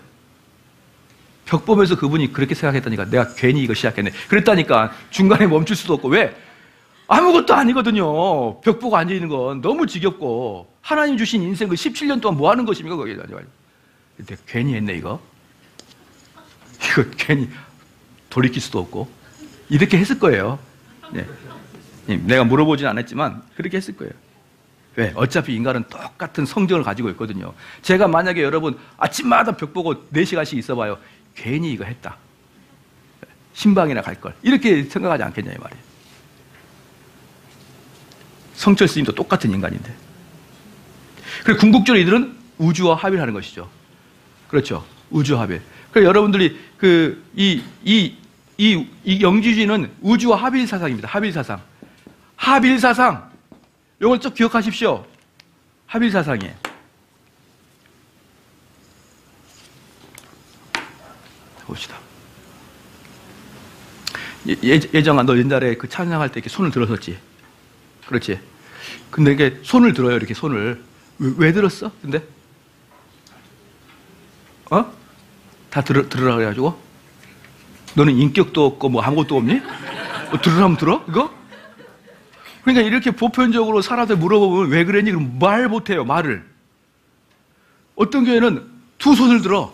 벽 보면서 그분이 그렇게 생각했다니까 내가 괜히 이거 시작했네. 그랬다니까. 중간에 멈출 수도 없고. 왜? 아무것도 아니거든요. 벽 보고 앉아있는 건 너무 지겹고 하나님 주신 인생 그 17년 동안 뭐 하는 것입니까? 거기에. 근데 괜히 했네 이거 괜히 돌이킬 수도 없고 이렇게 했을 거예요. 네. 내가 물어보진 않았지만 그렇게 했을 거예요. 왜? 어차피 인간은 똑같은 성정을 가지고 있거든요. 제가 만약에 여러분 아침마다 벽 보고 4시간씩 있어봐요. 괜히 이거 했다. 신방이나 갈걸. 이렇게 생각하지 않겠냐 이 말이에요. 성철 스님도 똑같은 인간인데. 그리고 궁극적으로 이들은 우주와 합일하는 것이죠. 그렇죠. 우주와 합일. 그래서 여러분들이 이 영지주의는 우주와 합일 사상입니다. 합일 사상. 합일 사상. 이걸 좀 기억하십시오. 합일 사상이에요. 봅시다. 예정아, 너 옛날에 그 찬양할 때 이렇게 손을 들었었지? 그렇지? 근데 이게 손을 들어요, 이렇게 손을. 왜 들었어? 근데? 다 들으라 그래가지고? 너는 인격도 없고 뭐 아무것도 없니? 뭐 들으라면 들어? 이거? 그러니까 이렇게 보편적으로 사람들 물어보면 왜 그랬니? 그럼 말 못해요, 말을. 어떤 교회는 두 손을 들어.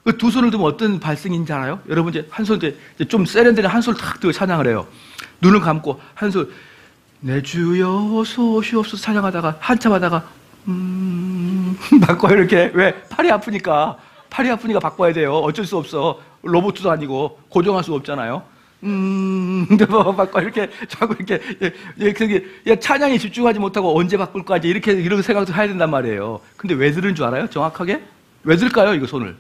그 두 손을 들면 어떤 발성인지 알아요? 여러분 이제 한 손 이제 좀 세련되는 한 손을 탁 들고 찬양을 해요. 눈을 감고 한 손, 내 주여 소시옵소서 찬양하다가 한참 하다가 바꿔요 이렇게. 왜? 팔이 아프니까 바꿔야 돼요. 어쩔 수 없어. 로봇도 아니고 고정할 수가 없잖아요. 바꿔 이렇게 자꾸 이렇게 찬양에 집중하지 못하고 언제 바꿀까 이제 이런 생각도 해야 된단 말이에요. 근데 왜 들은 줄 알아요? 정확하게? 왜 들까요? 이거 손을?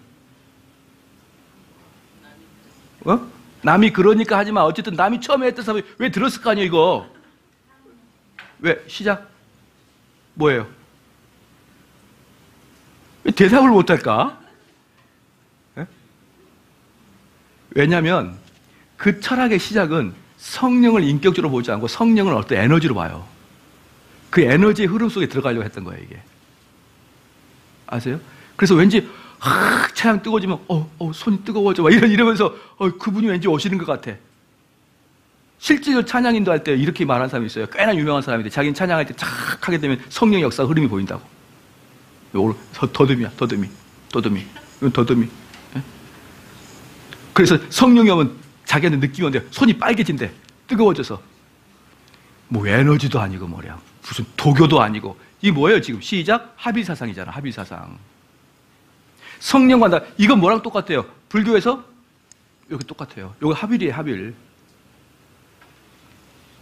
남이 그러니까 하지만 어쨌든 남이 처음에 했던 사람이 왜 들었을 거 아니에요 이거? 왜? 시작? 뭐예요? 왜 대답을 못할까? 왜냐하면 그 철학의 시작은 성령을 인격적으로 보지 않고 성령을 어떤 에너지로 봐요. 그 에너지의 흐름 속에 들어가려고 했던 거예요 이게. 아세요? 그래서 왠지 차양 뜨거워지면 손이 뜨거워져 막 이러면서 그분이 왠지 오시는 것 같아. 실제로 찬양 인도할 때 이렇게 말하는 사람이 있어요. 꽤나 유명한 사람인데 자기는 찬양할 때 착 하게 되면 성령 역사 흐름이 보인다고. 더듬이야, 더듬이. 이건 더듬이. 그래서 성령이 오면 자기한테 느낌이 온대. 손이 빨개진대. 뜨거워져서. 뭐 에너지도 아니고 뭐냐. 무슨 도교도 아니고. 이게 뭐예요 지금? 시작. 합일사상이잖아. 합일사상. 성령과 나. 이건 뭐랑 똑같아요? 불교에서 여기 똑같아요. 여기 합일이에요. 합일.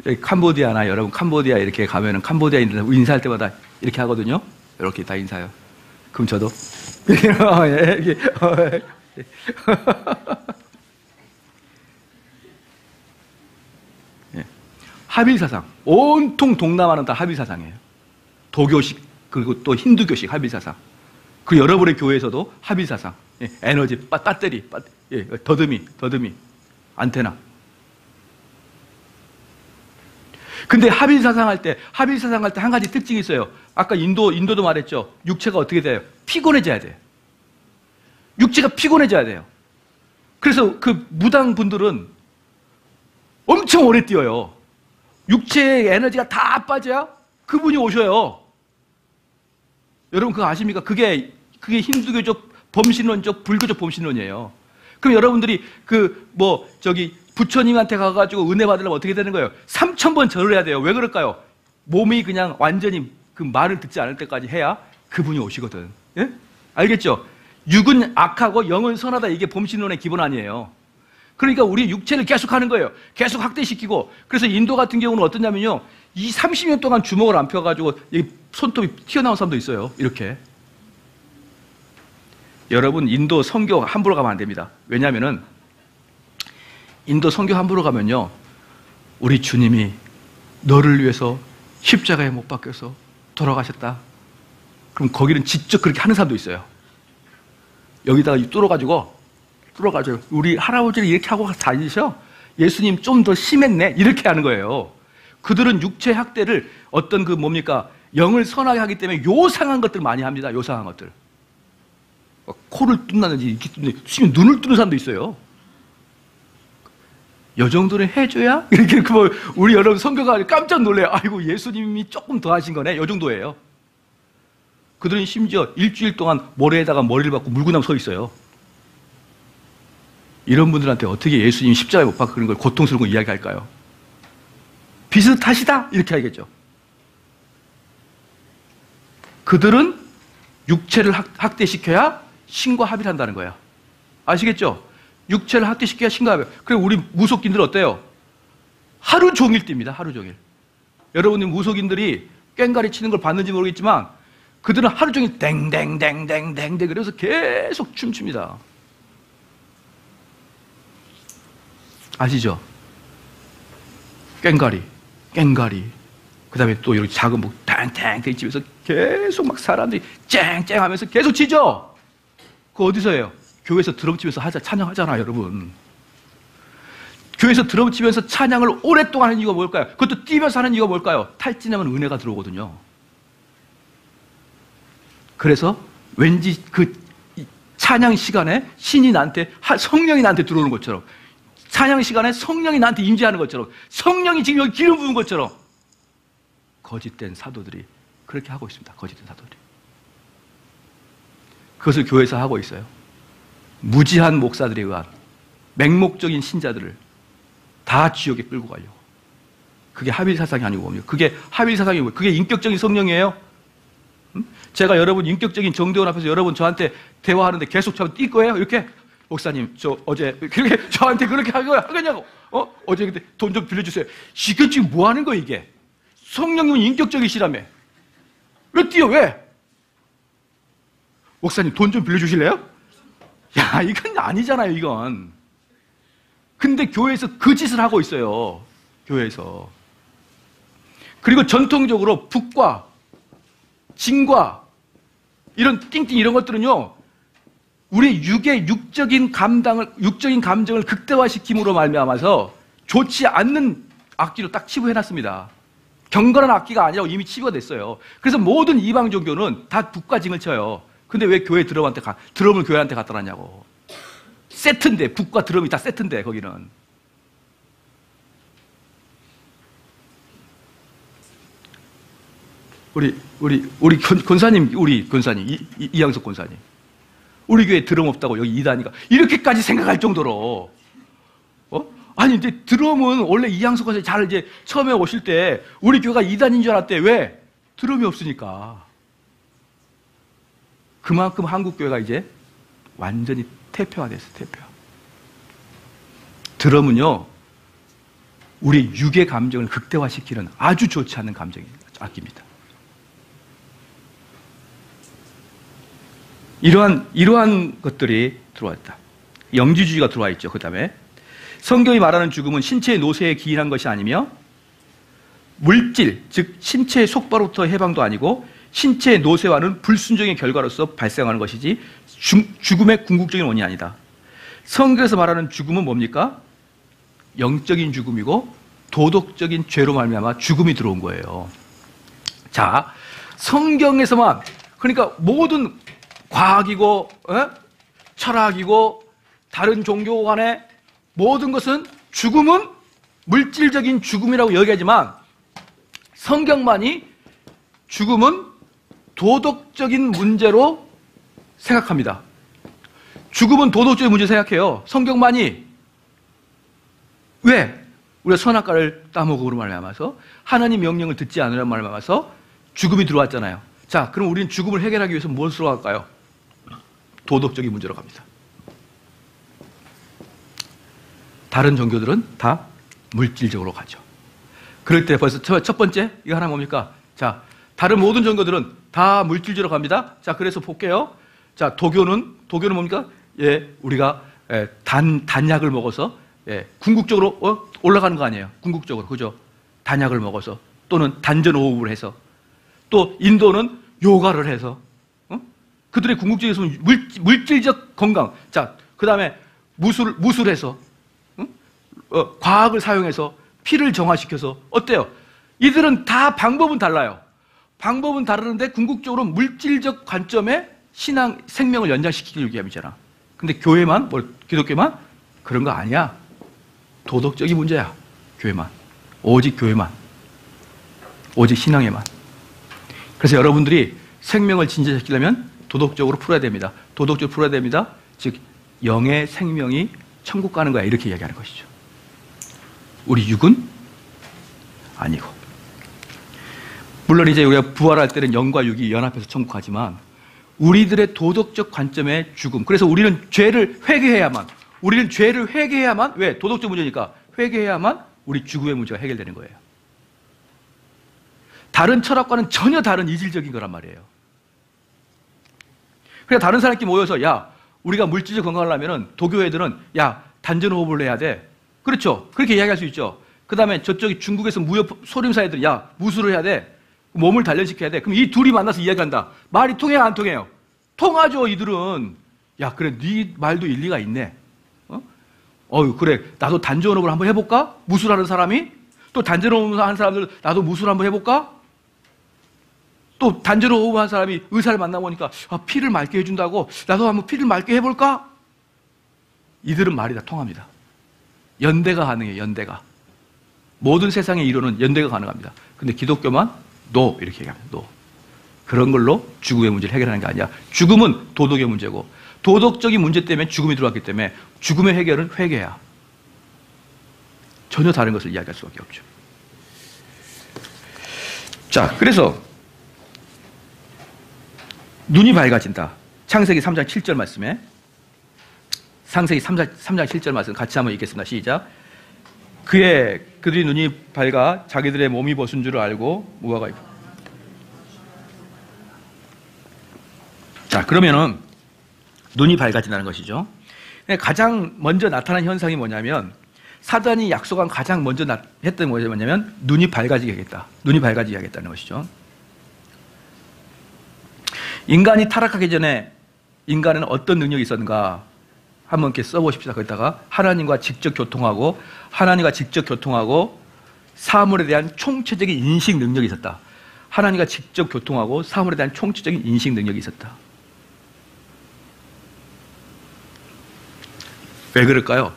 여기 캄보디아나 여러분 캄보디아 이렇게 가면은 캄보디아인들 인사할 때마다 이렇게 하거든요. 이렇게 다 인사해요. 그럼 저도 합일사상. 온통 동남아는 다 합일사상이에요. 도교식 그리고 또 힌두교식 합일사상. 그 여러분의 교회에서도 합일사상. 에너지, 배터리, 더듬이, 안테나. 근데 합일사상 할 때 한 가지 특징이 있어요. 아까 인도도 말했죠. 육체가 어떻게 돼요? 피곤해져야 돼요. 육체가 피곤해져야 돼요. 그래서 그 무당 분들은 엄청 오래 뛰어요. 육체의 에너지가 다 빠져야 그분이 오셔요. 여러분 그거 아십니까? 그게 힌두교적 범신론적 불교적 범신론이에요. 그럼 여러분들이 부처님한테 가가지고 은혜 받으려면 어떻게 되는 거예요? 3000번 절을 해야 돼요. 왜 그럴까요? 몸이 그냥 완전히 그 말을 듣지 않을 때까지 해야 그분이 오시거든. 예? 알겠죠? 육은 악하고 영은 선하다. 이게 범신론의 기본 아니에요. 그러니까 우리 육체를 계속 하는 거예요. 계속 확대시키고. 그래서 인도 같은 경우는 어떠냐면요. 이 30년 동안 주먹을 안 펴가지고 손톱이 튀어나온 사람도 있어요. 이렇게. 여러분 인도 선교 함부로 가면 안 됩니다. 왜냐하면은 인도 선교 함부로 가면요. 우리 주님이 너를 위해서 십자가에 못 박혀서 돌아가셨다. 그럼 거기는 직접 그렇게 하는 사람도 있어요. 여기다가 뚫어가지고 우리 할아버지를 이렇게 하고 다니셔. 예수님 좀 더 심했네. 이렇게 하는 거예요. 그들은 육체 학대를 어떤 영을 선하게 하기 때문에 요상한 것들 많이 합니다. 요상한 것들. 코를 뚫는다든지 이렇게 뚫는, 눈을 뚫는 사람도 있어요. 요 정도는 해줘야? 이렇게 우리 여러분 성경가 깜짝 놀래요. 아이고, 예수님이 조금 더 하신 거네. 요 정도예요. 그들은 심지어 일주일 동안 모래에다가 머리를 박고 물구나무 서 있어요. 이런 분들한테 어떻게 예수님이 십자가에 못 박히는 걸 고통스러운 걸 이야기할까요? 비슷하시다? 이렇게 하겠죠. 그들은 육체를 학대시켜야 신과 합의를 한다는 거야. 아시겠죠? 육체를 학대시켜야 신과 합의. 그리고 우리 무속인들 어때요? 하루 종일 뜁니다. 하루 종일. 여러분들 무속인들이 꽹가리 치는 걸 봤는지 모르겠지만 그들은 하루 종일 댕댕댕댕댕댕 그래서 계속 춤춥니다. 아시죠? 꽹가리. 그 다음에 또 이렇게 작은 목 탱탱 집에서 계속 막 사람들이 쨍쨍 하면서 계속 치죠? 그거 어디서 해요? 교회에서 드럼 치면서 찬양하잖아요, 여러분. 교회에서 드럼 치면서 찬양을 오랫동안 하는 이유가 뭘까요? 그것도 뛰면서 하는 이유가 뭘까요? 탈진하면 은혜가 들어오거든요. 그래서 왠지 그 찬양 시간에 신이 나한테, 성령이 나한테 들어오는 것처럼, 찬양 시간에 성령이 나한테 임재하는 것처럼, 성령이 지금 여기 기름 부은 것처럼 거짓된 사도들이 그렇게 하고 있습니다. 거짓된 사도들이. 그것을 교회에서 하고 있어요. 무지한 목사들에 의한 맹목적인 신자들을 다 지옥에 끌고 가려고. 그게 하빌 사상이 아니고 뭡니까? 그게 하빌 사상이 뭐예요? 그게 인격적인 성령이에요? 제가 여러분 인격적인 정대원 앞에서 여러분 저한테 대화하는데 계속 저한테 뛸 거예요? 이렇게? 목사님, 저 어제 그렇게 저한테 그렇게 하겠냐고? 어제 근데 돈 좀 빌려주세요. 이게 지금 뭐 하는 거예요, 이게? 성령님은 인격적이시라며. 왜 뛰어, 왜? 목사님, 돈 좀 빌려주실래요? 야, 이건 아니잖아요, 이건. 근데 교회에서 그 짓을 하고 있어요. 교회에서. 그리고 전통적으로 북과 진과 이런 띵띵 이런 것들은요, 우리 육적인 감정을 극대화시킴으로 말미암아서 좋지 않는 악기로 딱 치부해놨습니다. 경건한 악기가 아니라고 이미 치부가 됐어요. 그래서 모든 이방 종교는 다 북과 징을 쳐요. 근데 왜 드럼을 교회한테 갖다 놨냐고. 세트인데, 북과 드럼이 다 세트인데, 거기는. 우리 권사님, 이양석 권사님. 우리 교회 드럼 없다고 여기 이단이가 이렇게까지 생각할 정도로, 아니, 근데 드럼은 원래 이양석 권사님 잘 이제 처음에 오실 때 우리 교회가 이단인 줄 알았대. 왜? 드럼이 없으니까. 그만큼 한국 교회가 이제 완전히 퇴폐화됐어요, 퇴폐화. 드럼은요, 우리 육의 감정을 극대화시키는 아주 좋지 않은 악기입니다. 이러한 것들이 들어왔다. 영지주의가 들어와 있죠. 그 다음에 성경이 말하는 죽음은 신체의 노쇠에 기인한 것이 아니며 물질, 즉 신체의 속바로부터 해방도 아니고 신체의 노쇠와는 불순종의 결과로서 발생하는 것이지 죽음의 궁극적인 원인이 아니다. 성경에서 말하는 죽음은 뭡니까? 영적인 죽음이고 도덕적인 죄로 말미암아 죽음이 들어온 거예요. 자, 성경에서만, 그러니까 모든 과학이고 철학이고 다른 종교 간의 모든 것은 죽음은 물질적인 죽음이라고 얘기하지만 성경만이 죽음은 도덕적인 문제로 생각합니다. 죽음은 도덕적인 문제로 생각해요. 성경만이. 왜? 우리가 선악과를 따먹으로 말미암아서 하나님 명령을 듣지 않으란 말미암아서 죽음이 들어왔잖아요. 자, 그럼 우리는 죽음을 해결하기 위해서 무엇으로 갈까요? 도덕적인 문제로 갑니다. 다른 종교들은 다 물질적으로 가죠. 그럴 때 벌써 첫 번째, 이거 하나 뭡니까? 자, 다른 모든 종교들은 다 물질적으로 갑니다. 자, 그래서 볼게요. 자, 도교는 뭡니까? 예, 우리가 단약을 먹어서 궁극적으로 올라가는 거 아니에요? 궁극적으로, 그죠? 단약을 먹어서 또는 단전호흡을 해서 또 인도는 요가를 해서 그들의 궁극적에서 물질적 건강. 자, 그 다음에 무술해서, 응? 과학을 사용해서 피를 정화시켜서 어때요? 이들은 다 방법은 달라요. 방법은 다르는데 궁극적으로 물질적 관점에 신앙, 생명을 연장시키기 위함이잖아. 근데 교회만, 기독교만? 그런 거 아니야. 도덕적인 문제야. 교회만. 오직 교회만. 오직 신앙에만. 그래서 여러분들이 생명을 진짜시키려면 도덕적으로 풀어야 됩니다. 도덕적으로 풀어야 됩니다. 즉 영의 생명이 천국 가는 거야. 이렇게 이야기하는 것이죠. 우리 육은 아니고. 물론 이제 우리가 부활할 때는 영과 육이 연합해서 천국 가지만 우리들의 도덕적 관점의 죽음. 그래서 우리는 죄를 회개해야만, 왜? 도덕적 문제니까 회개해야만 우리 죽음의 문제가 해결되는 거예요. 다른 철학과는 전혀 다른 이질적인 거란 말이에요. 그러니까 다른 사람끼리 모여서 야, 우리가 물질적 건강을 하려면 도교 애들은 야, 단전호흡을 해야 돼. 그렇죠? 그렇게 이야기할 수 있죠. 그 다음에 저쪽이 중국에서 무협 소림사 애들은 야, 무술을 해야 돼. 몸을 단련시켜야 돼. 그럼 이 둘이 만나서 이야기한다. 말이 통해요, 안 통해요? 통하죠, 이들은. 야, 그래, 네 말도 일리가 있네. 그래, 나도 단전호흡을 한번 해볼까? 무술하는 사람이? 또 단전호흡 하는 사람들 나도 무술 한번 해볼까? 또 단전호흡 하는 사람이 의사를 만나보니까 피를 맑게 해준다고 나도 한번 피를 맑게 해볼까? 이들은 말이 다 통합니다. 연대가 가능해요, 연대가. 모든 세상의 이론은 연대가 가능합니다. 근데 기독교만 노 이렇게 얘기합니다. 노. 그런 걸로 죽음의 문제를 해결하는 게 아니야. 죽음은 도덕의 문제고 도덕적인 문제 때문에 죽음이 들어왔기 때문에 죽음의 해결은 회개야. 전혀 다른 것을 이야기할 수밖에 없죠. 자, 그래서 눈이 밝아진다. 창세기 3장 7절 말씀에 창세기 3장 7절 말씀 같이 한번 읽겠습니다. 시작. 그들이 눈이 밝아 자기들의 몸이 벗은 줄을 알고 무화과 잎. 자, 그러면은 눈이 밝아진다는 것이죠. 가장 먼저 나타난 현상이 뭐냐면 사단이 약속한 가장 먼저 했던 것이 뭐냐면 눈이 밝아지게 하겠다. 눈이 밝아지게 하겠다는 것이죠. 인간이 타락하기 전에 인간은 어떤 능력이 있었는가? 한번 이렇게 써보십시다. 거기다가 하나님과 직접 교통하고 사물에 대한 총체적인 인식 능력이 있었다. 하나님과 직접 교통하고 사물에 대한 총체적인 인식 능력이 있었다. 왜 그럴까요?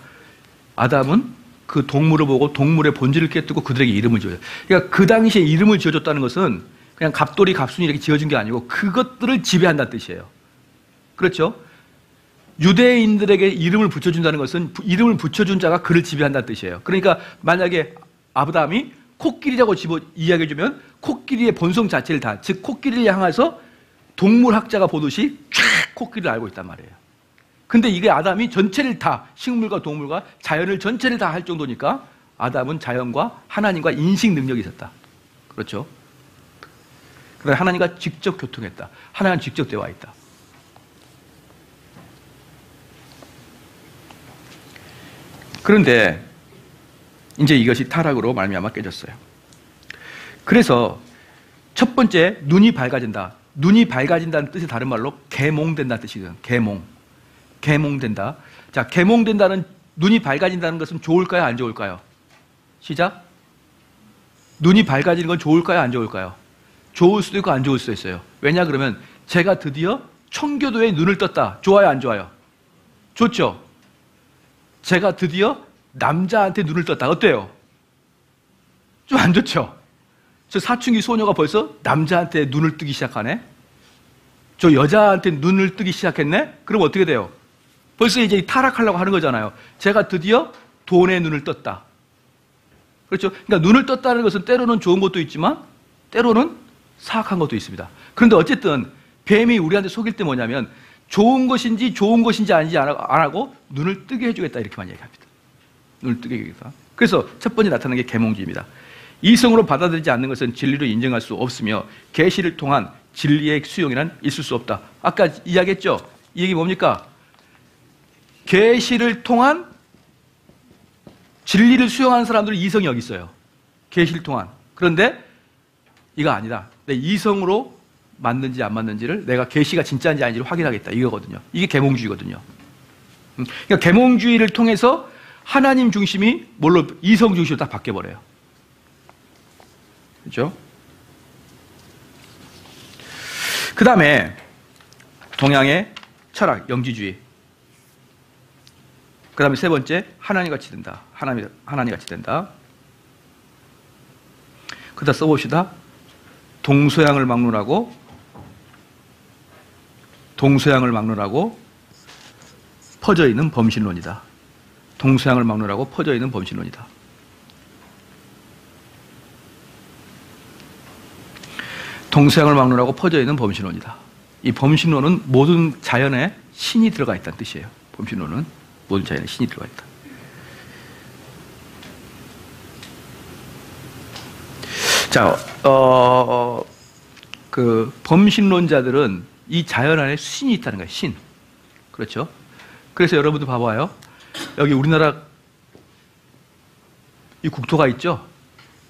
아담은 그 동물을 보고 동물의 본질을 깨뜨고 그들에게 이름을 지어요. 그러니까 그 당시에 이름을 지어줬다는 것은 그냥 갑돌이 갑순이 이렇게 지어준 게 아니고 그것들을 지배한다는 뜻이에요. 그렇죠? 유대인들에게 이름을 붙여준다는 것은 이름을 붙여준 자가 그를 지배한다는 뜻이에요. 그러니까 만약에 아브라함이 코끼리라고 이야기해주면 코끼리의 본성 자체를 다, 즉 코끼리를 향해서 동물학자가 보듯이 쫙 코끼리를 알고 있단 말이에요. 근데 이게 아담이 전체를 다, 식물과 동물과 자연을 전체를 다 할 정도니까 아담은 자연과 하나님과 인식 능력이 있었다. 그렇죠? 그다음에 하나님과 직접 교통했다. 하나님과 직접 대화했다. 그런데 이제 이것이 타락으로 말미암아 깨졌어요. 그래서 첫 번째 눈이 밝아진다. 눈이 밝아진다는 뜻이 다른 말로 계몽된다는 뜻이거든요. 계몽된다. 자, 계몽된다는 눈이 밝아진다는 것은 좋을까요, 안 좋을까요? 시작. 눈이 밝아지는 건 좋을까요, 안 좋을까요? 좋을 수도 있고 안 좋을 수도 있어요. 왜냐 그러면 제가 드디어 청교도에 눈을 떴다. 좋아요, 안 좋아요? 좋죠. 제가 드디어 남자한테 눈을 떴다. 어때요? 좀 안 좋죠? 저 사춘기 소녀가 벌써 남자한테 눈을 뜨기 시작하네? 저 여자한테 눈을 뜨기 시작했네? 그럼 어떻게 돼요? 벌써 이제 타락하려고 하는 거잖아요. 제가 드디어 돈에 눈을 떴다. 그렇죠? 그러니까 눈을 떴다는 것은 때로는 좋은 것도 있지만 때로는 사악한 것도 있습니다. 그런데 어쨌든 뱀이 우리한테 속일 때 뭐냐면 좋은 것인지 아닌지 안 하고 눈을 뜨게 해주겠다 이렇게만 얘기합니다. 눈을 뜨게 해주겠다. 그래서 첫 번째 나타나는 게 계몽주의입니다. 이성으로 받아들이지 않는 것은 진리로 인정할 수 없으며 계시를 통한 진리의 수용이란 있을 수 없다. 아까 이야기했죠? 이 얘기 뭡니까? 계시를 통한 진리를 수용하는 사람들은 이성이 여기 있어요. 계시를 통한. 그런데 이거 아니다. 내 이성으로 맞는지 안 맞는지를 내가 계시가 진짜인지 아닌지를 확인하겠다 이거거든요. 이게 계몽주의거든요. 그러니까 계몽주의를 통해서 하나님 중심이 뭘로 이성 중심으로 딱 바뀌어버려요. 그렇죠? 그 다음에 동양의 철학, 영지주의. 그 다음에 세 번째, 하나님 같이 된다. 하나님 같이 된다. 그다 써봅시다. 동서양을 막론하고 퍼져 있는 범신론이다. 동서양을 막론하고 퍼져 있는 범신론이다. 동서양을 막론하고 퍼져 있는 범신론이다. 이 범신론은 모든 자연에 신이 들어가 있다는 뜻이에요. 범신론은 모든 자연에 신이 들어가 있다. 자, 그 범신론자들은 이 자연 안에 신이 있다는 거예요. 신. 그렇죠? 그래서 여러분들 봐봐요. 여기 우리나라 이 국토가 있죠?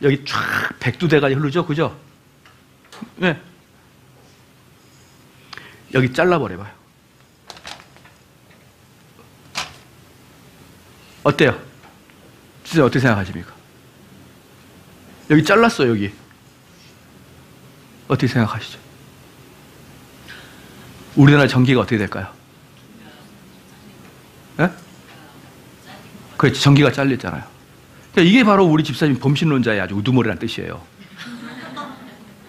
여기 쫙 백두대간이 흐르죠? 그죠? 네. 여기 잘라버려봐요. 어때요? 진짜 어떻게 생각하십니까? 여기 잘랐어요, 여기. 어떻게 생각하시죠? 우리나라 전기가 어떻게 될까요? 예? 그렇지, 전기가 잘렸잖아요. 그러니까 이게 바로 우리 집사님 범신론자의 아주 우두머리라는 뜻이에요.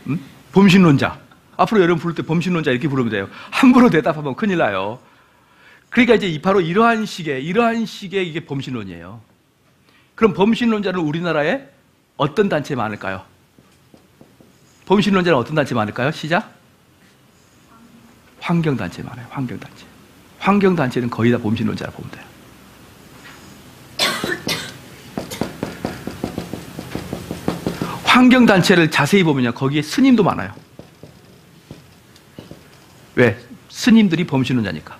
응? 범신론자. 앞으로 여러분 부를 때 범신론자 이렇게 부르면 돼요. 함부로 대답하면 큰일 나요. 그러니까 이제 바로 이러한 식의 이게 범신론이에요. 그럼 범신론자는 우리나라에 어떤 단체에 많을까요? 범신론자는 어떤 단체에 많을까요? 시작. 환경단체에 많아요. 환경단체. 환경단체는 거의 다 범신론자라 보면 돼요. 환경단체를 자세히 보면요, 거기에 스님도 많아요. 왜? 스님들이 범신론자니까.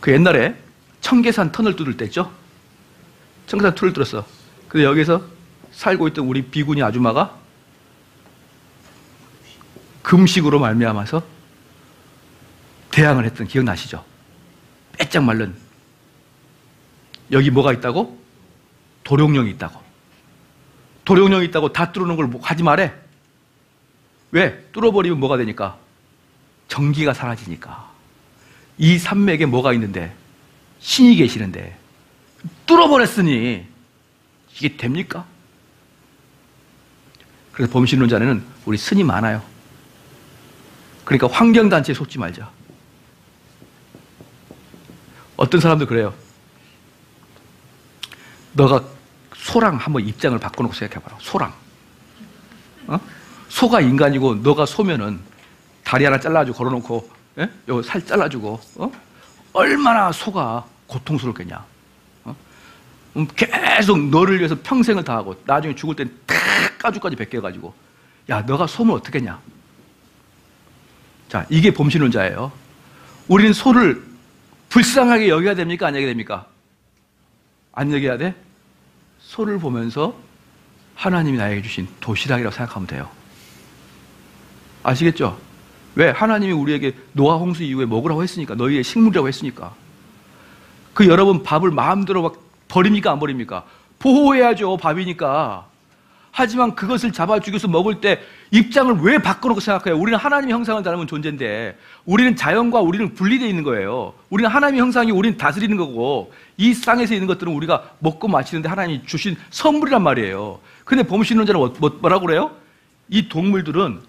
그 옛날에 청계산 터널 뚫을 때 있죠? 청계산 터널 뚫었어. 근데 여기서 살고 있던 우리 비구니 아줌마가 금식으로 말미암아서 대항을 했던 기억나시죠? 빼짝 말른. 여기 뭐가 있다고? 도룡령이 있다고. 도룡령이 있다고 다 뚫어놓은 걸 하지 말해. 왜? 뚫어버리면 뭐가 되니까? 전기가 사라지니까. 이 산맥에 뭐가 있는데? 신이 계시는데 뚫어버렸으니 이게 됩니까? 그래서 범신론자는 우리 스님 많아요. 그러니까 환경단체에 속지 말자. 어떤 사람도 그래요. 너가 소랑 한번 입장을 바꿔놓고 생각해봐라. 소랑. 어? 소가 인간이고 너가 소면은 다리 하나 잘라주고 걸어놓고, 예? 요 살 잘라주고, 어? 얼마나 소가 고통스럽겠냐. 어? 계속 너를 위해서 평생을 다하고 나중에 죽을 땐 다 가죽까지 벗겨가지고, 야, 너가 소면 어떻겠냐. 자, 이게 범신론자예요. 우리는 소를 불쌍하게 여겨야 됩니까? 안 여겨야 됩니까? 안 여겨야 돼? 소를 보면서 하나님이 나에게 주신 도시락이라고 생각하면 돼요. 아시겠죠? 왜? 하나님이 우리에게 노아 홍수 이후에 먹으라고 했으니까. 너희의 식물이라고 했으니까. 그 여러분 밥을 마음대로 막 버립니까? 안 버립니까? 보호해야죠. 밥이니까. 하지만 그것을 잡아 죽여서 먹을 때 입장을 왜 바꿔놓고 생각해요? 우리는 하나님의 형상을 닮은 존재인데 우리는 자연과 우리는 분리되어 있는 거예요. 우리는 하나님의 형상이 우리는 다스리는 거고 이 땅에서 있는 것들은 우리가 먹고 마시는데 하나님이 주신 선물이란 말이에요. 근데 범신론자는 뭐라고 그래요? 이 동물들은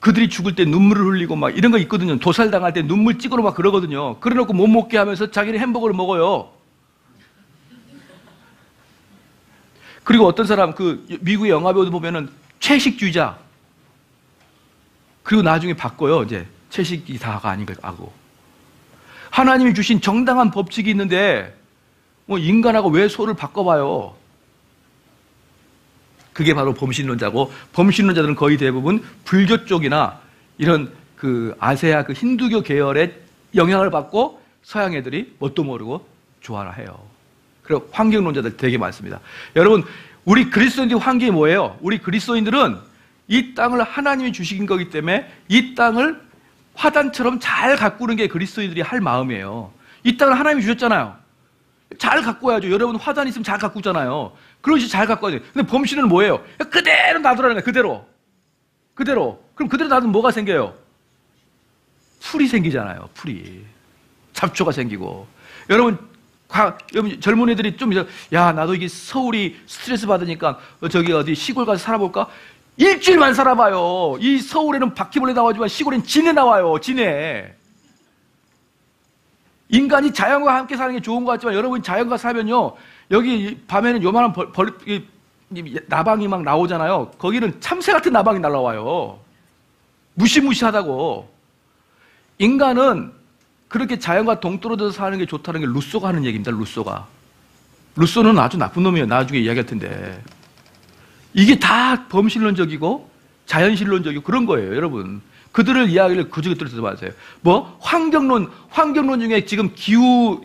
그들이 죽을 때 눈물을 흘리고 막 이런 거 있거든요. 도살당할 때 눈물 찌그러 막 그러거든요. 그래놓고 못 먹게 하면서 자기는 햄버거를 먹어요. 그리고 어떤 사람, 그 미국의 영화배우도 보면은 채식주의자. 그리고 나중에 바꿔요. 이제 채식이 다가 아닌 거고. 하나님이 주신 정당한 법칙이 있는데 뭐 인간하고 왜 소를 바꿔봐요? 그게 바로 범신론자고, 범신론자들은 거의 대부분 불교 쪽이나 이런 그 아세아 그 힌두교 계열의 영향을 받고 서양 애들이 뭣도 모르고 좋아라 해요. 그리고 환경론자들 되게 많습니다. 여러분, 우리 그리스도인들의 환경이 뭐예요? 우리 그리스도인들은 이 땅을 하나님이 주신 거기 때문에 이 땅을 화단처럼 잘 가꾸는 게 그리스도인들이 할 마음이에요. 이 땅을 하나님이 주셨잖아요. 잘 가꿔야죠. 여러분 화단 있으면 잘 가꾸잖아요. 그런 식으로 잘 가꿔야 돼요. 근데 범신은 뭐예요? 그대로 놔두라는 거예요. 그대로. 그럼 그대로 놔두면 뭐가 생겨요? 풀이 생기잖아요. 풀이. 잡초가 생기고. 여러분 젊은 애들이 좀 야 나도 이게 서울이 스트레스 받으니까 저기 어디 시골 가서 살아볼까? 일주일만 살아봐요. 이 서울에는 바퀴벌레 나오지만 시골엔 진해 나와요. 진해. 인간이 자연과 함께 사는 게 좋은 것 같지만 여러분 자연과 살면요 여기 밤에는 요만한 나방이 막 나오잖아요. 거기는 참새 같은 나방이 날라와요. 무시무시하다고. 인간은 그렇게 자연과 동떨어져서 사는 게 좋다는 게 루소가 하는 얘기입니다. 루소는 아주 나쁜 놈이에요. 나중에 이야기할 텐데. 이게 다 범신론적이고 자연신론적이고 그런 거예요, 여러분. 그들을 이야기를 그저께 들어서 마세요. 뭐 환경론 중에 지금 기후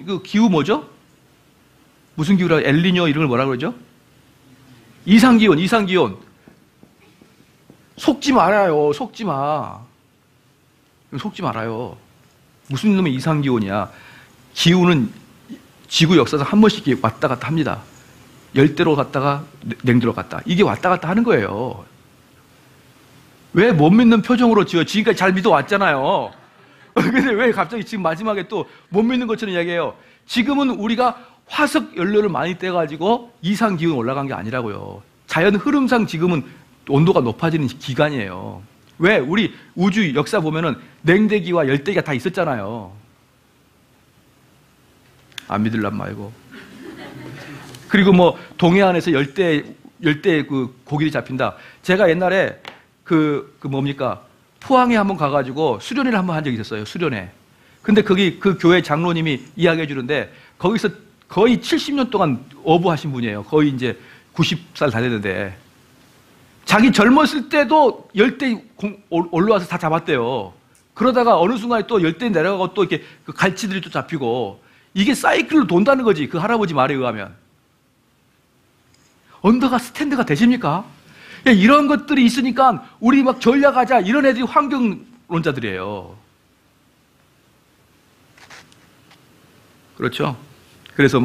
뭐죠? 무슨 기후라? 엘니뇨 이런 걸 뭐라 그러죠? 이상기온. 속지 말아요. 속지 말아요. 무슨 놈의 이상기온이야? 기후는 지구 역사상 한 번씩 왔다 갔다 합니다. 열대로 갔다가 냉대로 갔다. 이게 왔다 갔다 하는 거예요. 왜 못 믿는 표정으로 지금까지 잘 믿어왔잖아요. 근데 왜 갑자기 지금 마지막에 또 못 믿는 것처럼 이야기해요? 지금은 우리가 화석 연료를 많이 떼가지고 이상 기온 올라간 게 아니라고요. 자연 흐름상 지금은 온도가 높아지는 기간이에요. 왜? 우리 우주 역사 보면은 냉대기와 열대기가 다 있었잖아요. 안 믿을란 말고. 그리고 뭐 동해안에서 열대 그 고기들이 잡힌다. 제가 옛날에 포항에 한번 가가지고 수련회를 한번 한 적이 있었어요. 수련회. 근데 거기 그 교회 장로님이 이야기해 주는데 거기서 거의 70년 동안 어부하신 분이에요. 거의 이제 90살 다 됐는데 자기 젊었을 때도 열대 올라와서 다 잡았대요. 그러다가 어느 순간에 또 열대 내려가고 또 이렇게 그 갈치들이 또 잡히고 이게 사이클로 돈다는 거지. 그 할아버지 말에 의하면. 언더가 스탠드가 되십니까? 이런 것들이 있으니까 우리 막 전략하자 이런 애들이 환경론자들이에요. 그렇죠? 그래서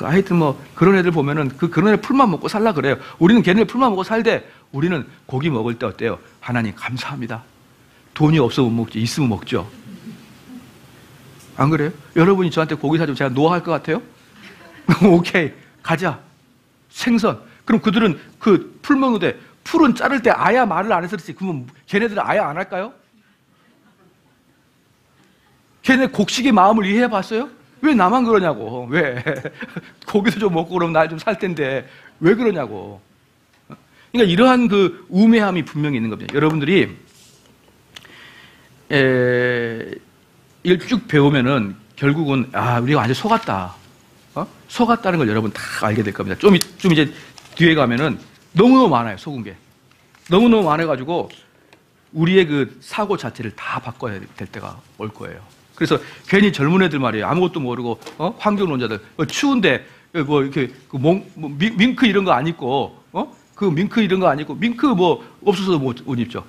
하여튼 뭐 그런 애들 보면은 그런 애들 풀만 먹고 살라 그래요. 우리는 걔네들 풀만 먹고 살되 우리는 고기 먹을 때 어때요? 하나님 감사합니다. 돈이 없으면 못 먹지, 있으면 먹죠. 안 그래요? 여러분이 저한테 고기 사주면 제가 노할 것 같아요? 오케이, 가자. 생선. 그럼 그들은 그 풀 먹는데 풀은 자를 때 아야 말을 안 했었지. 그러면 걔네들은 아야 안 할까요? 걔네 곡식의 마음을 이해해 봤어요? 왜 나만 그러냐고. 왜? 고기도 좀 먹고 그러면 나 좀 살 텐데 왜 그러냐고. 그러니까 이러한 그 우매함이 분명히 있는 겁니다. 여러분들이 이걸 쭉 배우면은 결국은 우리가 완전 속았다. 속았다는 걸 여러분 다 알게 될 겁니다. 좀 이제 뒤에 가면은 너무너무 많아요. 속은 게. 너무너무 많아가지고 우리의 그 사고 자체를 다 바꿔야 될 때가 올 거예요. 그래서 괜히 젊은 애들 말이에요. 아무것도 모르고 환경론자들 추운데 뭐 이렇게 밍크 이런 거 안 입고 그 밍크 이런 거 안 입고 밍크 뭐 없어서 못 입죠.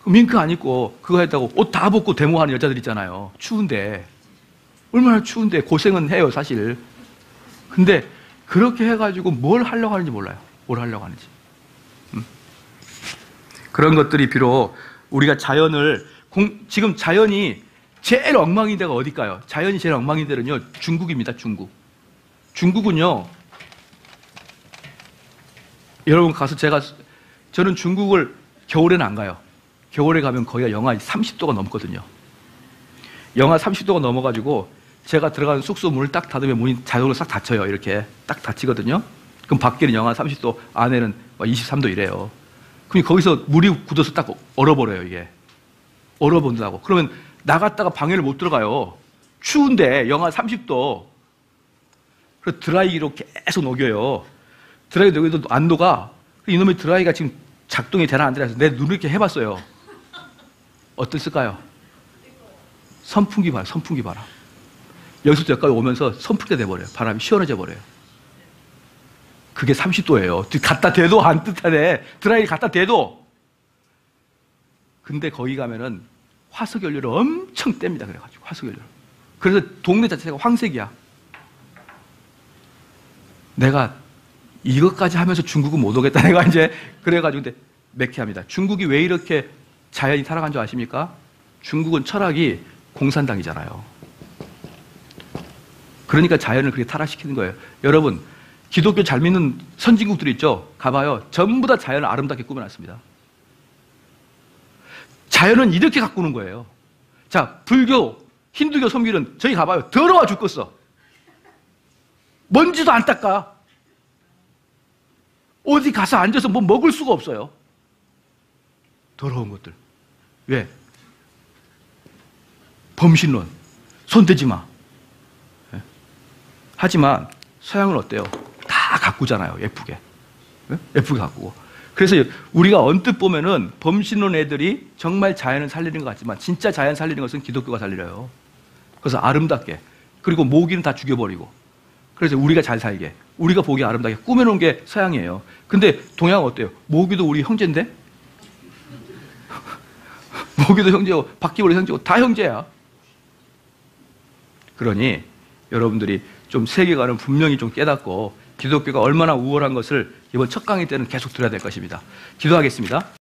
그 밍크 안 입고 그거 했다고 옷 다 벗고 데모하는 여자들 있잖아요. 추운데 얼마나 추운데 고생은 해요 사실. 근데 그렇게 해가지고 뭘 하려고 하는지 몰라요. 뭘 하려고 하는지. 그런 것들이 비록 우리가 지금 자연이 제일 엉망인 데가 어딜까요? 자연이 제일 엉망인 데는요 중국입니다. 중국은요 여러분 가서 저는 중국을 겨울에는 안 가요. 겨울에 가면 거기가 영하 30도가 넘거든요. 영하 30도가 넘어가지고 제가 들어가는 숙소 문을 딱 닫으면 문이 자동으로 싹 닫혀요. 이렇게 딱 닫히거든요. 그럼 밖에는 영하 30도, 안에는 23도 이래요. 그럼 거기서 물이 굳어서 딱 얼어버려요, 이게. 얼어본다고. 그러면 나갔다가 방에를 못 들어가요. 추운데 영하 30도. 그래서 드라이기로 계속 녹여요. 드라이기 녹여도 안 녹아. 이놈의 드라이기가 지금 작동이 되나 안 되나 해서 내 눈을 이렇게 해봤어요. 어땠을까요? 선풍기 봐요, 선풍기 바람. 여기서 여기까지 오면서 선풍기가 돼버려요. 바람이 시원해져 버려요. 그게 30도예요. 갖다 대도 안 뜻하네. 드라이기 갖다 대도. 근데 거기 가면은 화석연료를 엄청 뗍니다. 그래가지고 화석연료. 그래서 동네 자체가 황색이야. 내가 이것까지 하면서 중국은 못 오겠다. 내가 이제 그래가지고 근데 매캐합니다. 중국이 왜 이렇게 자연이 타락한 줄 아십니까? 중국은 철학이 공산당이잖아요. 그러니까 자연을 그렇게 타락시키는 거예요. 여러분, 기독교 잘 믿는 선진국들 있죠? 가봐요. 전부 다 자연을 아름답게 꾸며놨습니다. 자연은 이렇게 가꾸는 거예요. 자, 불교, 힌두교, 선밀은 저기 가봐요. 더러워 죽겠어. 먼지도 안 닦아. 어디 가서 앉아서 뭐 먹을 수가 없어요. 더러운 것들. 왜? 범신론. 손대지 마. 하지만 서양은 어때요? 다 가꾸잖아요. 예쁘게. 예쁘게 가꾸고. 그래서 우리가 언뜻 보면은 범신론 애들이 정말 자연을 살리는 것 같지만 진짜 자연 살리는 것은 기독교가 살리려요. 그래서 아름답게. 그리고 모기는 다 죽여버리고. 그래서 우리가 잘 살게. 우리가 보기 아름답게 꾸며놓은 게 서양이에요. 근데 동양은 어때요? 모기도 우리 형제인데? 모기도 형제고 바퀴벌레 형제고 다 형제야. 그러니 여러분들이 좀 세계관을 분명히 좀 깨닫고 기독교가 얼마나 우월한 것을 이번 첫 강의 때는 계속 들어야 될 것입니다. 기도하겠습니다.